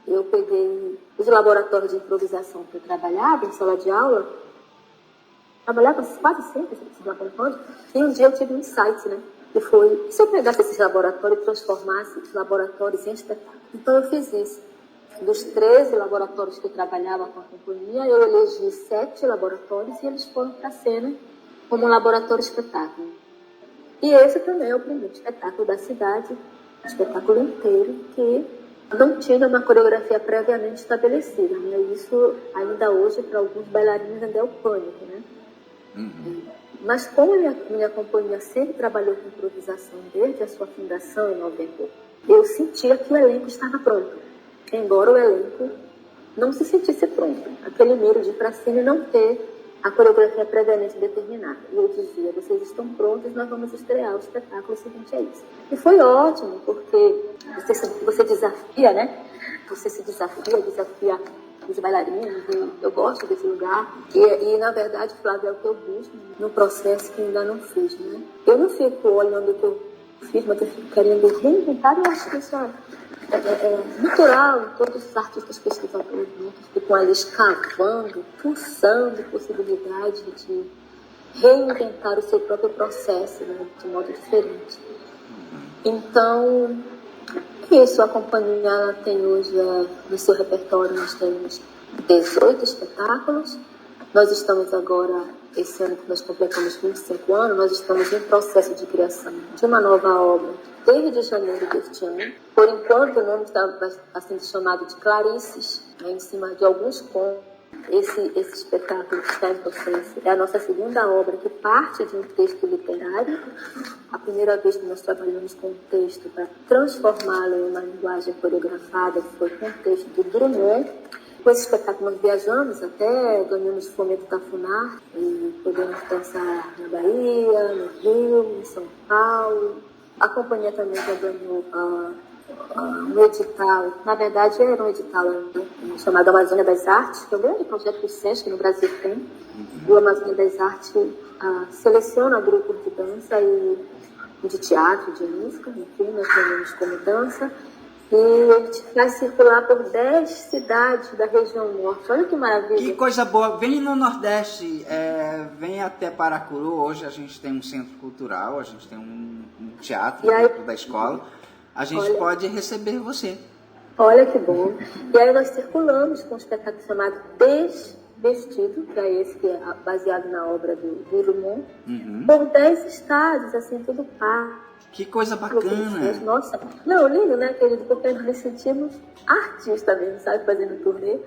Eu peguei os laboratórios de improvisação que eu trabalhava em sala de aula, trabalhava quase sempre esses laboratórios, e um dia eu tive um insight, né? Que foi, se eu pegasse esses laboratórios e transformasse os laboratórios em espetáculo? Então eu fiz isso. Dos 13 laboratórios que eu trabalhava com a companhia, eu elegi 7 laboratórios e eles foram para a cena como um laboratório espetáculo. E esse também é o primeiro espetáculo da cidade, um espetáculo inteiro, que não tinha uma coreografia previamente estabelecida, né? Isso ainda hoje para alguns bailarinos ainda é o pânico, né? Mas como minha companhia sempre trabalhou com improvisação desde a sua fundação em 90, eu sentia que o elenco estava pronto, embora o elenco não se sentisse pronto. Aquele medo de ir para cima e não ter a coreografia previamente determinada. E eu dizia, vocês estão prontos, nós vamos estrear o espetáculo, o seguinte é isso. E foi ótimo, porque você desafia, né, Você se desafia os bailarinos, eu gosto desse lugar. E na verdade, Flávia, é o que eu busco no processo que ainda não fiz, né? Eu não fico olhando o que eu fiz, mas eu fico querendo reinventar, e eu acho que isso é natural. Todos os artistas pesquisadores, né, que ficam ali escavando, pulsando possibilidades de reinventar o seu próprio processo, né, de modo diferente. Então, isso, a companhia tem hoje, no seu repertório, nós temos 18 espetáculos. Nós estamos agora, esse ano que nós completamos 25 anos, nós estamos em processo de criação de uma nova obra desde janeiro deste ano. Por enquanto, o nome está sendo chamado de Clarices, né, em cima de alguns contos. Esse espetáculo que está em processo é a nossa segunda obra, que parte de um texto literário. A primeira vez que nós trabalhamos com um texto para transformá-lo em uma linguagem coreografada foi com o texto do Drummond. Com esse espetáculo nós viajamos até, ganhamos fomento da FUNAR, e podemos dançar na Bahia, no Rio, em São Paulo. A companhia também já ganhou um edital, na verdade era um edital, né, chamado Amazônia das Artes, que é um grande projeto que o SESC no Brasil tem. O Amazônia das Artes seleciona grupos de dança e de teatro, de música, enfim, nós temos como dança. E ele vai circular por 10 cidades da região norte. Olha que maravilha. Que coisa boa. Vem no Nordeste, vem até Paracuru. Hoje a gente tem um centro cultural, a gente tem um teatro dentro da escola. A gente pode receber você. Olha que bom. E aí nós circulamos com um espetáculo chamado Desvestido, que é esse que é baseado na obra do Drummond, por 10 estados, assim, tudo par. Que coisa bacana. Nossa, não, lindo, né, querido? Porque nós nos sentimos artista mesmo, sabe? Fazendo turnê,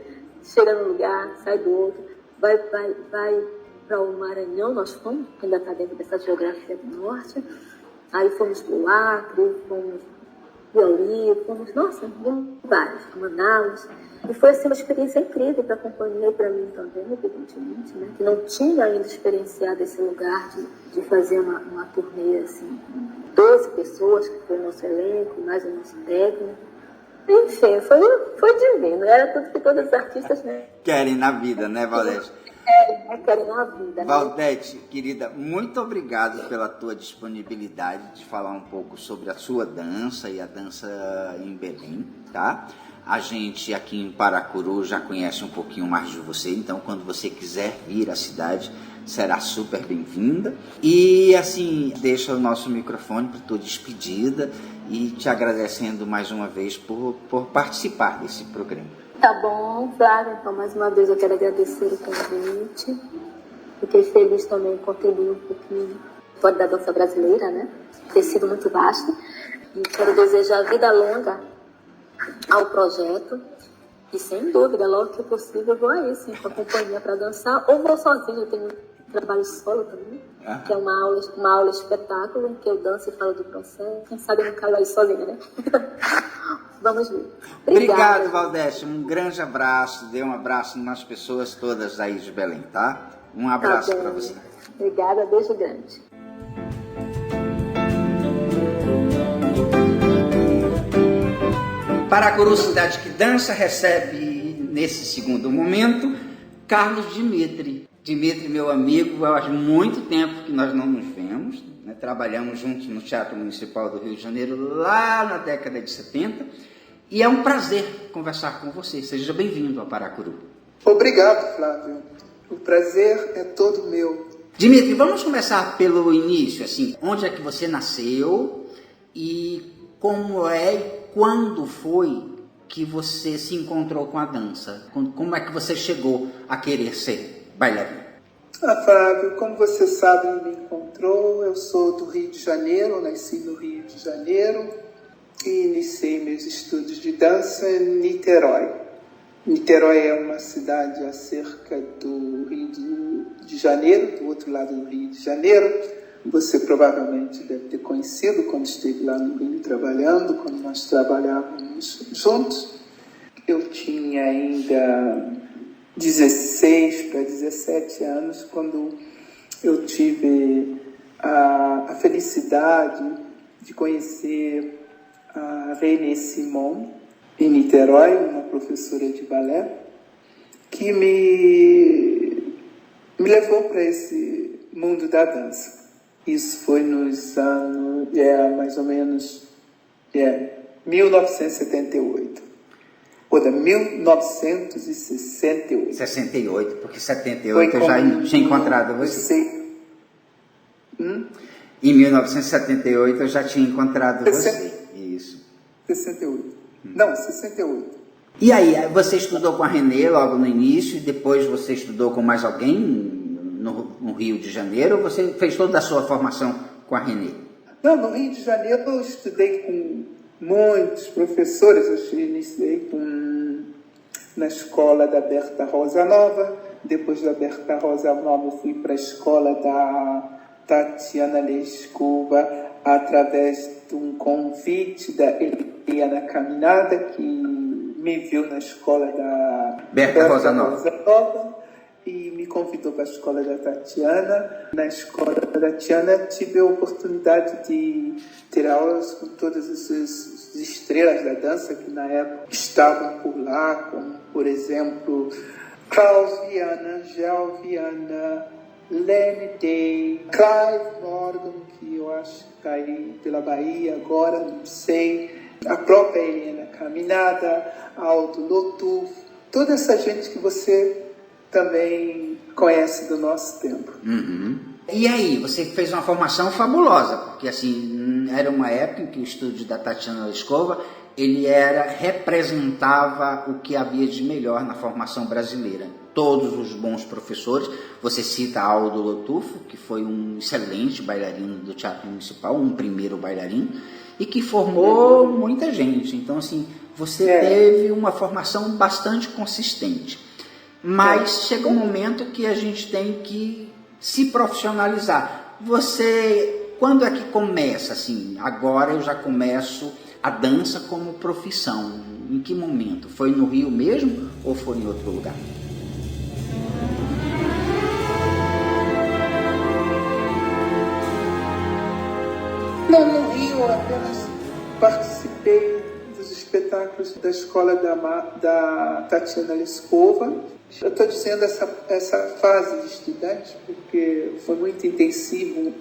chega num lugar, sai do outro, vai para o Maranhão, nós fomos, que ainda está dentro dessa geografia do norte. Aí fomos para o Acre, fomos Piauí, fomos, nossa, vários, Manaus. E foi assim uma experiência incrível para a companhia e para mim também, evidentemente, né? Que não tinha ainda experienciado esse lugar de fazer uma turnê assim, 12 pessoas, que foi o nosso elenco, mais o nosso técnico. Enfim, foi divino. Era tudo que todos os artistas, né, querem na vida, né, Valdete? Querem na vida. Né? Valdete, querida, muito obrigado pela tua disponibilidade de falar um pouco sobre a sua dança e a dança em Belém, tá? A gente aqui em Paracuru já conhece um pouquinho mais de você, então quando você quiser vir à cidade, será super bem-vinda. E assim, deixa o nosso microfone para tua despedida e te agradecendo mais uma vez por participar desse programa. Tá bom, Flávia, então mais uma vez eu quero agradecer o convite. Fiquei feliz também em contribuir um pouquinho fora da dança brasileira, né? Ter sido muito vasto. E quero desejar vida longa ao projeto. E sem dúvida, logo que possível, eu vou aí sim com a companhia para dançar, ou vou sozinha. Eu tenho trabalho solo também, que é uma aula espetáculo em que eu danço e falo do processo. Quem sabe eu não caio aí sozinha, né? Vamos ver. Obrigado, Valdete. Um grande abraço. Dê um abraço nas pessoas todas aí de Belém, tá? Um abraço para você. Obrigada, beijo grande. Paracuru, cidade que dança, recebe nesse segundo momento Carlos Dimitri. Dimitri, meu amigo, faz muito tempo que nós não nos vemos, né? Trabalhamos juntos no Teatro Municipal do Rio de Janeiro lá na década de 70 e é um prazer conversar com você. Seja bem-vindo a Paracuru. Obrigado, Flávio. O prazer é todo meu. Dimitri, vamos começar pelo início, assim, onde é que você nasceu e como é e quando foi que você se encontrou com a dança? Como é que você chegou a querer ser bailarina? Flávio, como você sabe, me encontrou. Eu sou do Rio de Janeiro, nasci no Rio de Janeiro e iniciei meus estudos de dança em Niterói. Niterói é uma cidade a cerca do Rio de Janeiro, do outro lado do Rio de Janeiro. Você provavelmente deve ter conhecido quando esteve lá no Rio trabalhando, quando nós trabalhávamos juntos. Eu tinha ainda 16 para 17 anos quando eu tive a felicidade de conhecer a René Simon, em Niterói, uma professora de balé, que me levou para esse mundo da dança. Isso foi nos anos, mais ou menos, 1978. Ou 1968. 68, porque 78 eu já tinha encontrado você. Em 1978 eu já tinha encontrado você. Isso. 68. Não, 68. E aí, você estudou com a Renê logo no início e depois você estudou com mais alguém no Rio de Janeiro, ou você fez toda a sua formação com a Renê? Não, no Rio de Janeiro eu estudei com muitos professores. Eu iniciei na escola da Berta Rosa Nova. Depois da Berta Rosa Nova eu fui para a escola da Tatiana Lescova, através de um convite da Eliana Caminada, que me viu na escola da Berta Rosa Nova e me convidou para a escola da Tatiana. Na escola da Tatiana tive a oportunidade de ter aulas com todas as estrelas da dança que na época estavam por lá, como, por exemplo, Klaus Viana, Gel Viana, Lenny Day, Clive Morgan, que eu acho que está aí pela Bahia agora, não sei, a própria Helena Caminada, Aldo Lotuf, toda essa gente que você também conhece do nosso tempo. Uhum. E aí, você fez uma formação fabulosa, porque assim, era uma época em que o estúdio da Tatiana Lescova, ele representava o que havia de melhor na formação brasileira. Todos os bons professores, você cita Aldo Lotufo, que foi um excelente bailarino do Teatro Municipal, um primeiro bailarino, e que formou muita gente. Então, assim, você teve uma formação bastante consistente. Mas chega um momento que a gente tem que se profissionalizar. Você, quando é que começa, assim, agora eu já começo a dança como profissão? Em que momento? Foi no Rio mesmo ou foi em outro lugar? Não, no Rio eu apenas participei dos espetáculos da escola da Tatiana Lescova. Eu estou dizendo essa fase de estudante porque foi muito intensivo,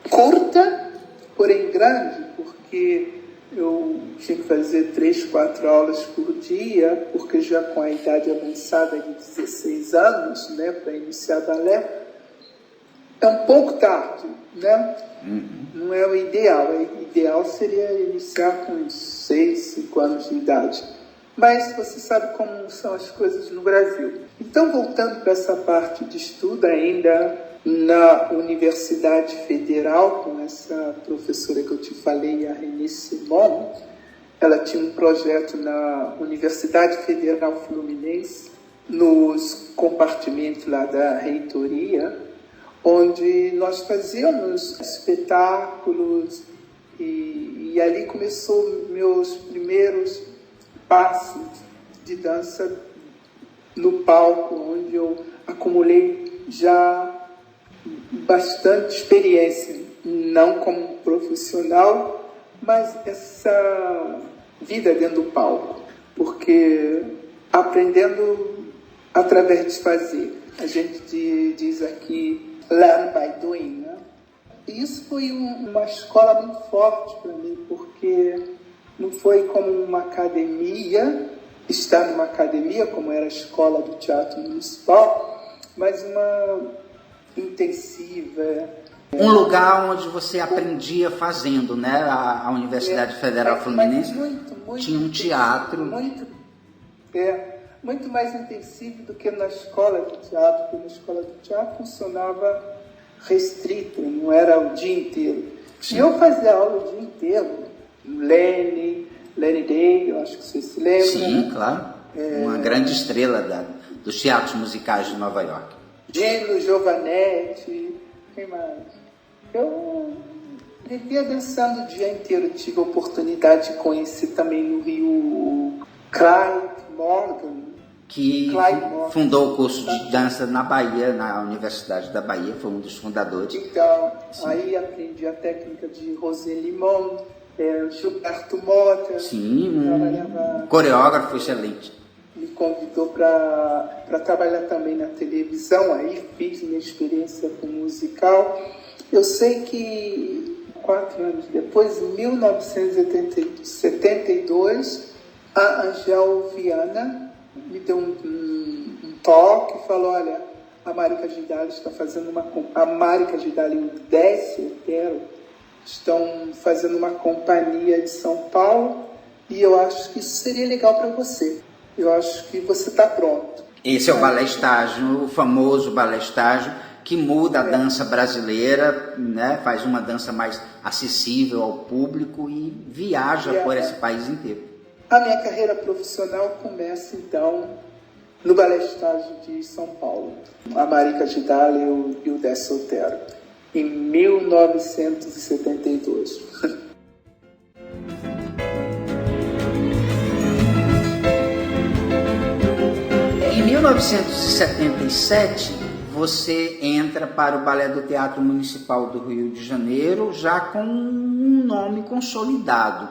curta, porém grande, porque eu tinha que fazer 3, 4 aulas por dia, porque já com a idade avançada de 16 anos, né, para iniciar balé, é um pouco tarde, né? Não é o ideal. O ideal seria iniciar com 6, 5 anos de idade. Mas você sabe como são as coisas no Brasil. Então, voltando para essa parte de estudo, ainda na Universidade Federal, com essa professora que eu te falei, a Renê Simon, ela tinha um projeto na Universidade Federal Fluminense, nos compartimentos lá da reitoria, onde nós fazíamos espetáculos e ali começou meus primeiros passos de dança no palco, onde eu acumulei já bastante experiência, não como profissional, mas essa vida dentro do palco, porque aprendendo através de fazer. A gente diz aqui, learn by doing, né? E isso foi uma escola muito forte para mim, porque não foi como uma academia, estar numa academia, como era a escola do Teatro Municipal, mas uma intensiva. Um lugar onde você aprendia fazendo, né? A Universidade Federal Fluminense tinha um teatro. Muito mais intensivo do que na escola de teatro, porque na escola de teatro funcionava restrito, não era o dia inteiro. Sim. E eu fazia aula o dia inteiro. Lenny Day, eu acho que você se lembra. Sim, claro. Uma grande estrela dos teatros musicais de Nova York. Gino Giovanetti, quem mais? Eu vivia dançando o dia inteiro. Tive a oportunidade de conhecer também no Rio Clive Morgan, que fundou o curso de dança na Bahia, na Universidade da Bahia, foi um dos fundadores. Então, aí aprendi a técnica de Rosé Limon, Gilberto Mota. Sim, coreógrafo excelente. Me convidou para trabalhar também na televisão, aí fiz minha experiência com musical. Eu sei que 4 anos depois, em 1972, a Angel Viana me deu um toque e falou: olha, a Marica Gidali está fazendo a Marica Gidali e o Décio Otero estão fazendo uma companhia de São Paulo e eu acho que isso seria legal para você. Eu acho que você está pronto. Esse é o balé estágio, o famoso balé estágio, que muda a dança brasileira, né? Faz uma dança mais acessível ao público e viaja por esse país inteiro. A minha carreira profissional começa, então, no balé estágio de São Paulo. A Marica Gidali e o Décio Otero, em 1972. Em 1977, você entra para o Balé do Teatro Municipal do Rio de Janeiro, já com um nome consolidado.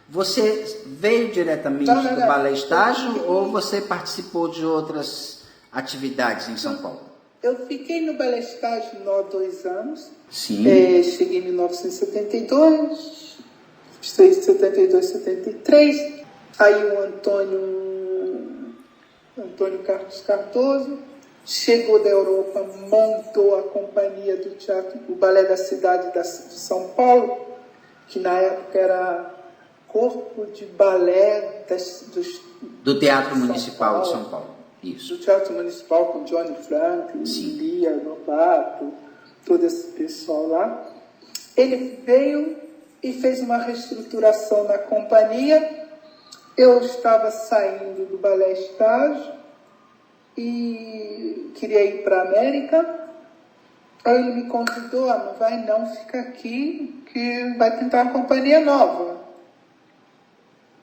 Você veio diretamente do balé estágio ou você participou de outras atividades em São Paulo? Eu fiquei no balé estágio 2 anos. Sim. Cheguei em 1972, 72, 73. Aí o Antônio Carlos Cardoso chegou da Europa, montou a companhia do teatro, o Balé da Cidade de São Paulo, que na época era Corpo de Balé do Teatro Municipal de São Paulo. Isso. Do Teatro Municipal, com Johnny Franklin, Lia Lobato, todo esse pessoal lá. Ele veio e fez uma reestruturação na companhia. Eu estava saindo do balé estágio e queria ir para a América. Aí ele me convidou: não vai não, fica aqui, que vai tentar uma companhia nova.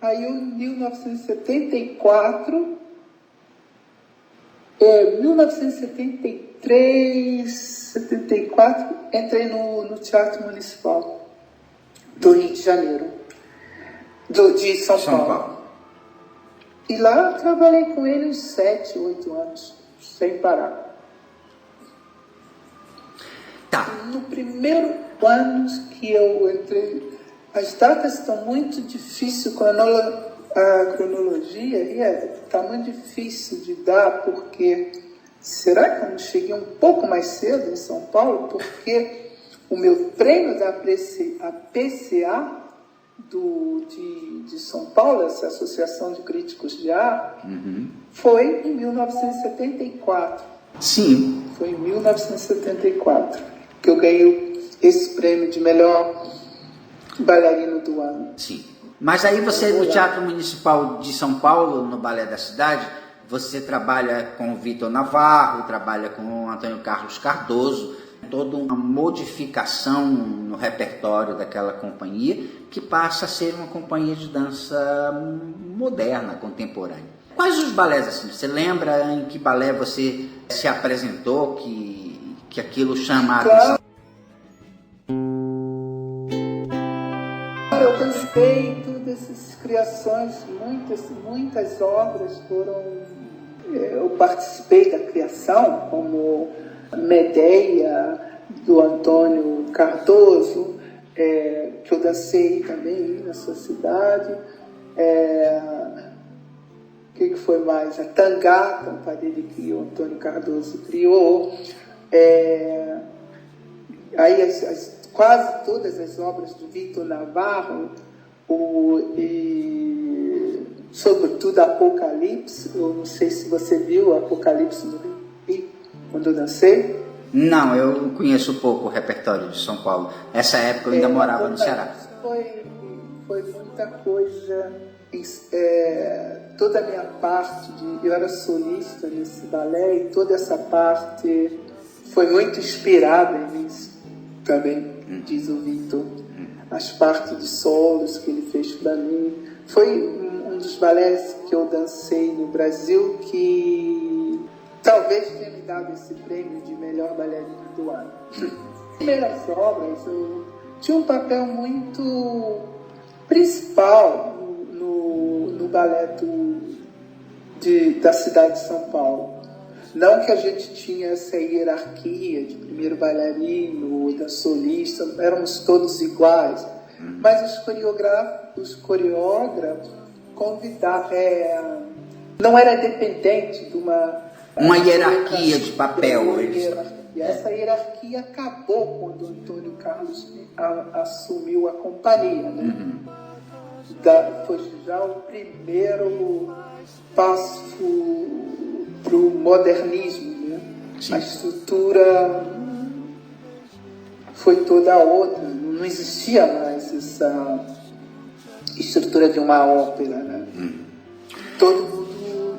Aí eu, em 1973, 74, entrei no Teatro Municipal do Rio de Janeiro, de São Paulo. E lá trabalhei com ele uns 7, 8 anos, sem parar. Tá. No primeiro ano que eu entrei, as datas estão muito difíceis, a cronologia está muito difícil de dar, porque será que eu não cheguei um pouco mais cedo em São Paulo? Porque o meu prêmio da PCA de São Paulo, essa Associação de Críticos de Arte, foi em 1974. Sim. Foi em 1974 que eu ganhei esse prêmio de melhor bailarino do ano. Sim. Mas aí você, no Teatro Municipal de São Paulo, no Balé da Cidade, você trabalha com o Vitor Navarro, trabalha com o Antônio Carlos Cardoso, toda uma modificação no repertório daquela companhia, que passa a ser uma companhia de dança moderna, contemporânea. Quais os balés, assim, você lembra em que balé você se apresentou, que aquilo chama a atenção? Eu gostei de todas essas criações, muitas obras foram... Eu participei da criação, como Medeia, do Antônio Cardoso, que eu dancei também na sua cidade. O que foi mais? A Tangata, um parede que o Antônio Cardoso criou. Aí quase todas as obras do Vitor Navarro, sobretudo Apocalipse. Eu não sei se você viu Apocalipse no Rio, quando eu dancei. Não, eu conheço pouco o repertório de São Paulo. Essa época eu ainda morava no Ceará. Foi muita coisa. Toda a minha parte, eu era solista nesse balé, e toda essa parte foi muito inspirada nisso também, diz o Vitor. As partes de solos que ele fez para mim. Foi um dos balés que eu dancei no Brasil que talvez tenha me dado esse prêmio de melhor bailarina do ano. As primeiras obras, eu tinha um papel muito principal no balé da cidade de São Paulo. Não que a gente tinha essa hierarquia de primeiro bailarino, da solista, éramos todos iguais, mas os coreógrafos convidavam, não era dependente de uma hierarquia de papel. Essa hierarquia acabou quando o Antônio Carlos assumiu a companhia, né? Foi já o primeiro passo para o modernismo, né? A estrutura foi toda outra, não existia mais essa estrutura de uma ópera, né? Todo mundo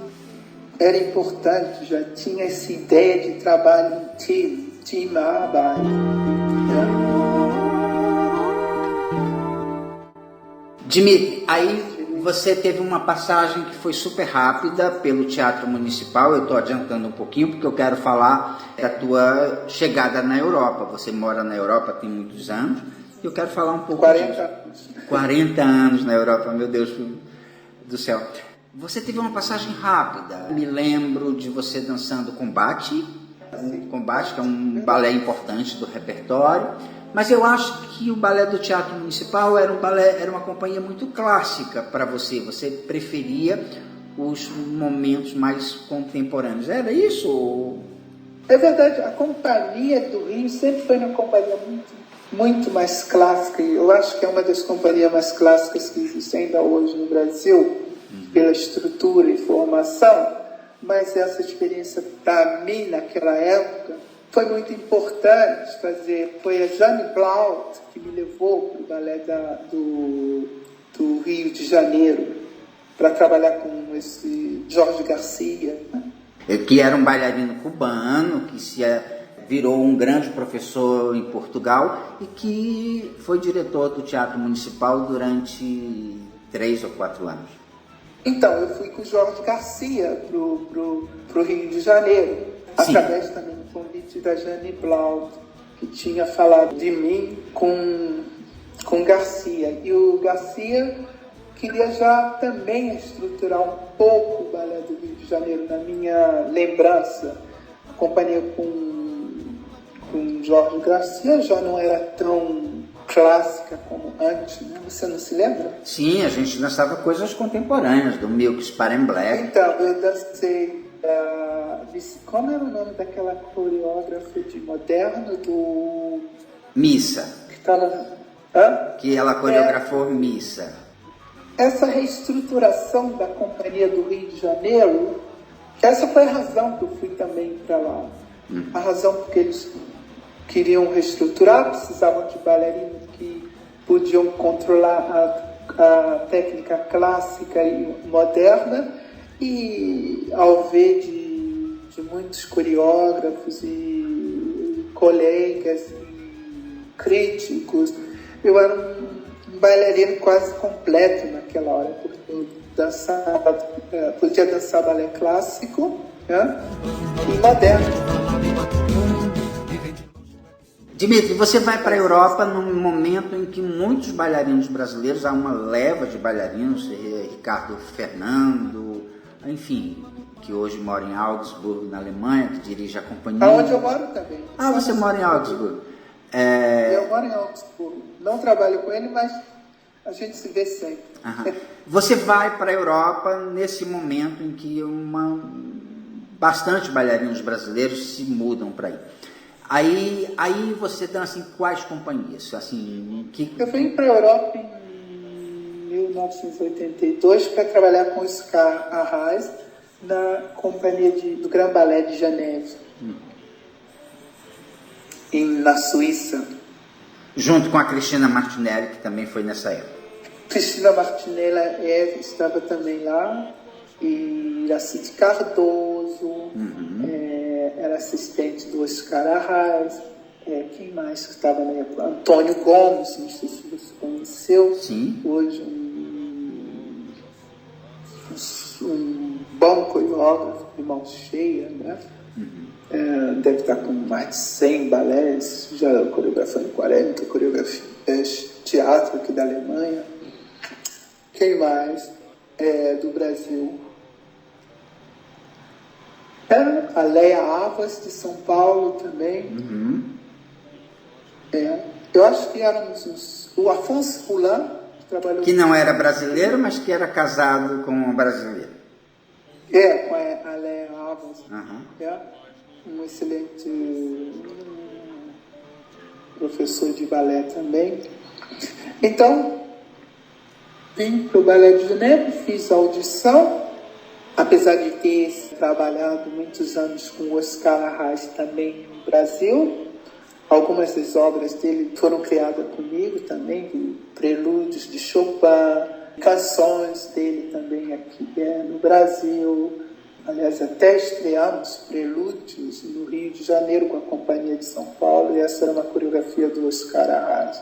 era importante, já tinha essa ideia de trabalho em time, teamarbeit, né? Dmitry, aí você teve uma passagem que foi super rápida pelo Teatro Municipal. Eu estou adiantando um pouquinho porque eu quero falar da tua chegada na Europa. Você mora na Europa tem muitos anos e eu quero falar um pouco 40 anos. 40 anos na Europa, meu Deus do céu. Você teve uma passagem rápida. Me lembro de você dançando Combate, que é um balé importante do repertório. Mas eu acho que o balé do Teatro Municipal era uma companhia muito clássica para você. Você preferia os momentos mais contemporâneos. Era isso? É verdade, a companhia do Rio sempre foi uma companhia muito mais clássica. Eu acho que é uma das companhias mais clássicas que existem ainda hoje no Brasil, pela estrutura e formação. Mas essa experiência, para mim, naquela época, foi muito importante fazer. Foi a Jane Blaut que me levou para o balé do Rio de Janeiro para trabalhar com esse Jorge Garcia, né? Que era um bailarino cubano, que virou um grande professor em Portugal e que foi diretor do Teatro Municipal durante 3 ou 4 anos. Então, eu fui com o Jorge Garcia para o Rio de Janeiro, Sim. Através também do convite da Jane Blaut, que tinha falado de mim com Garcia. E o Garcia queria já também estruturar um pouco o balé do Rio de Janeiro, na minha lembrança. A companhia com Jorge Garcia já não era tão clássica como antes, né? Você não se lembra? Sim, a gente dançava coisas contemporâneas, do Milk, Sparen Black. Então, eu dancei como era o nome daquela coreógrafa de moderno do... Missa. Que estava... Que ela coreografou Missa. Essa reestruturação da Companhia do Rio de Janeiro, essa foi a razão que eu fui também para lá. A razão porque eles queriam reestruturar, precisavam de bailarinos que podiam controlar a técnica clássica e moderna, e ao ver de muitos coreógrafos e colegas e críticos, eu era um bailarino quase completo naquela hora, porque eu podia dançar balé clássico, né, e moderno. Dmitry, você vai para a Europa num momento em que muitos bailarinos brasileiros, há uma leva de bailarinos, Ricardo Fernando, enfim, que hoje mora em Augsburg, na Alemanha, que dirige a companhia. Aonde eu moro também. Você mora em Augsburg. Eu moro em Augsburg. Não trabalho com ele, mas a gente se vê sempre. Você vai para a Europa nesse momento em que bastante bailarinos brasileiros se mudam para aí. Aí você dança em quais companhias? Assim, Eu vim para a Europa em 1982 para trabalhar com o Oscar Arras na companhia do Grand Ballet de Geneve, na Suíça. Junto com a Cristina Martinelli, que também foi nessa época. Cristina Martinelli estava também lá, e Iracide Cardoso, era assistente do Oscar Arras. Quem mais que estava na época? Antônio Gomes, não sei se você conheceu. Sim. Hoje um bom coreógrafo, de mão cheia, né? Deve estar com mais de 100 balés, já coreografando 40 coreografias, teatro aqui da Alemanha. Quem mais do Brasil? A Leia Avas, de São Paulo também. Eu acho que éramos o Afonso Roulin, que trabalhou... Que não era brasileiro, mas que era casado com uma brasileira. Com a Leia Avas. Um excelente professor de balé também. Então, vim para o Balé de Genebra, fiz a audição, apesar de ter trabalhado muitos anos com o Oscar Arraes também no Brasil. Algumas das obras dele foram criadas comigo também, de prelúdios de Chopin, canções dele também aqui no Brasil. Aliás, até estreamos prelúdios no Rio de Janeiro com a Companhia de São Paulo, e essa era uma coreografia do Oscar Arraes.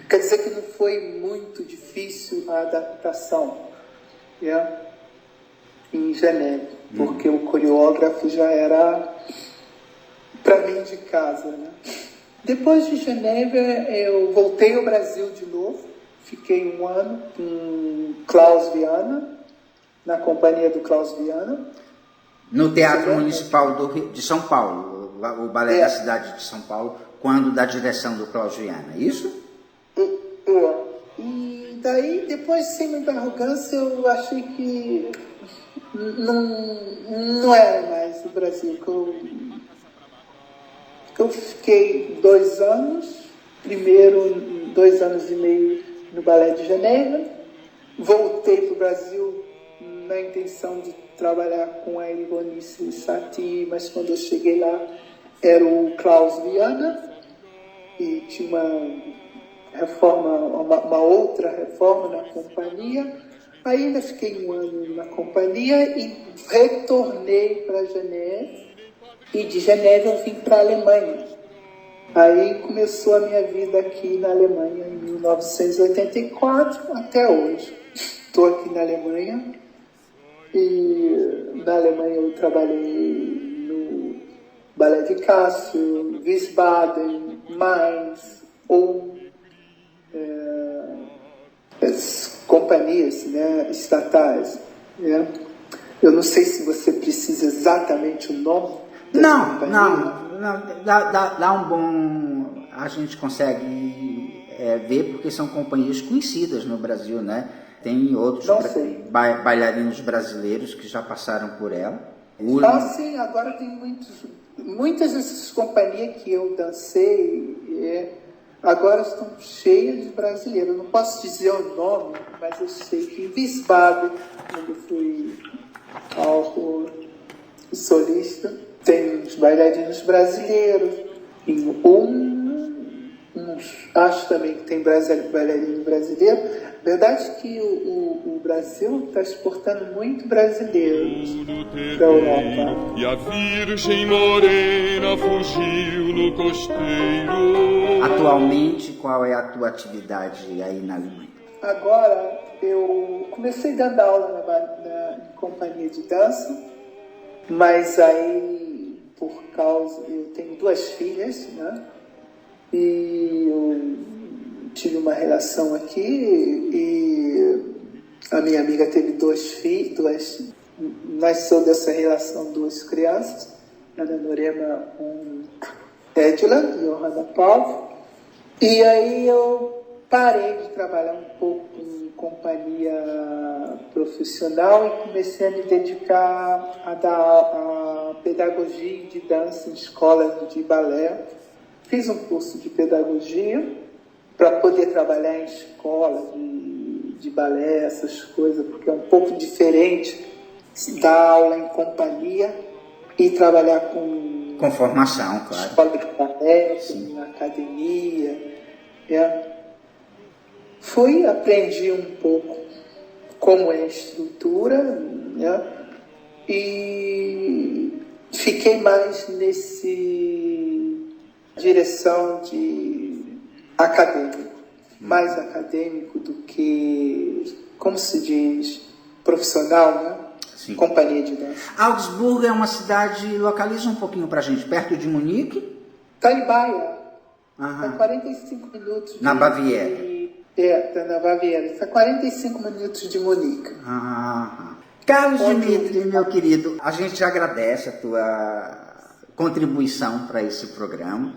Quer dizer que não foi muito difícil a adaptação em Genebra, porque o coreógrafo já era para mim de casa, né? Depois de Genebra, eu voltei ao Brasil de novo, fiquei um ano com Klaus Viana, na companhia do Klaus Viana. No Teatro Municipal de São Paulo, o Balé da cidade de São Paulo, quando da direção do Klaus Viana, isso? E daí, depois, sem muita arrogância, eu achei que não era mais o Brasil, que eu fiquei 2 anos, primeiro 2 anos e meio no Balé de Genebra, voltei para o Brasil na intenção de trabalhar com a Eligonice Satie, mas quando eu cheguei lá era o Klaus Viana e tinha uma outra reforma na companhia. Aí ainda fiquei 1 ano na companhia e retornei para Genebra, e de Genebra eu vim para a Alemanha. Aí começou a minha vida aqui na Alemanha em 1984 até hoje. Estou aqui na Alemanha. E na Alemanha eu trabalhei no Balé de Kassel, Wiesbaden, Mainz, ou as companhias, né, estatais. Né? Eu não sei se você precisa exatamente o nome Não, dá um bom... A gente consegue ver, porque são companhias conhecidas no Brasil, né? Tem outros bailarinos brasileiros que já passaram por ela. Sim, agora tem muitas dessas companhias que eu dancei, agora estão cheias de brasileiros. Eu não posso dizer o nome, mas eu sei que em Wiesbaden, onde eu fui solista, tem uns bailarinos brasileiros. Acho também que tem bailarino brasileiro. Verdade que o Brasil está exportando muito brasileiros para a Europa. E a Virgem Morena fugiu no costeiro. Atualmente, qual é a tua atividade aí na Alemanha? Agora, eu comecei dando aula na companhia de dança, mas aí, eu tenho 2 filhas, né? E eu tive uma relação aqui e a minha amiga teve 2 filhos, nasceu dessa relação 2 crianças, Ana Norema Edila e Johanna Paulo. E aí eu parei de trabalhar um pouco em companhia profissional e comecei a me dedicar a dar a pedagogia de dança em escolas de balé. Fiz um curso de pedagogia para poder trabalhar em escola de balé, essas coisas, porque é um pouco diferente dar aula em companhia e trabalhar com formação, claro. Escola de balé, na academia. Aprendi um pouco como é a estrutura, né? E fiquei mais direção de acadêmico, mais acadêmico do que, como se diz, profissional, né? Sim. Companhia de dança. Augsburgo é uma cidade, localiza um pouquinho pra gente, perto de Munique? Está em Baia, a 45 minutos na Baviera. Tá na Baviera. Está a 45 minutos de Munique. Carlos Dmitry, meu querido, a gente agradece a tua contribuição para esse programa.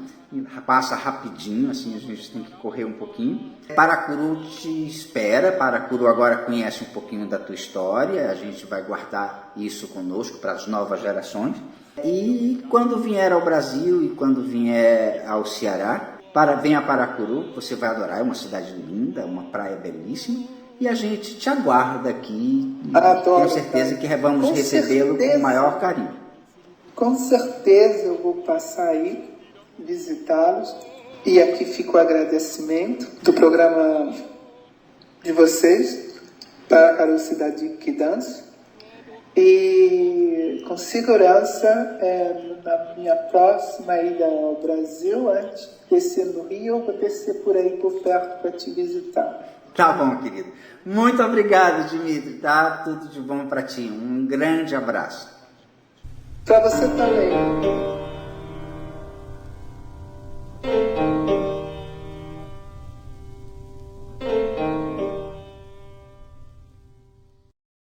Passa rapidinho, assim, a gente tem que correr um pouquinho. Paracuru te espera. Paracuru agora conhece um pouquinho da tua história. A gente vai guardar isso conosco para as novas gerações. E quando vier ao Brasil e quando vier ao Ceará, venha a Paracuru, você vai adorar. É uma cidade linda, uma praia belíssima. E a gente te aguarda aqui. Adoro, tenho certeza que vamos recebê-lo com o maior carinho. Com certeza eu vou passar aí, visitá-los. E aqui fica o agradecimento do programa de vocês, Paracuru Cidade que Dança. E com segurança, na minha próxima ida ao Brasil, antes de descer no Rio, eu vou descer por aí por perto para te visitar. Tá bom, querido. Muito obrigado, Dmitry. Tá tudo de bom para ti. Um grande abraço. Para você também.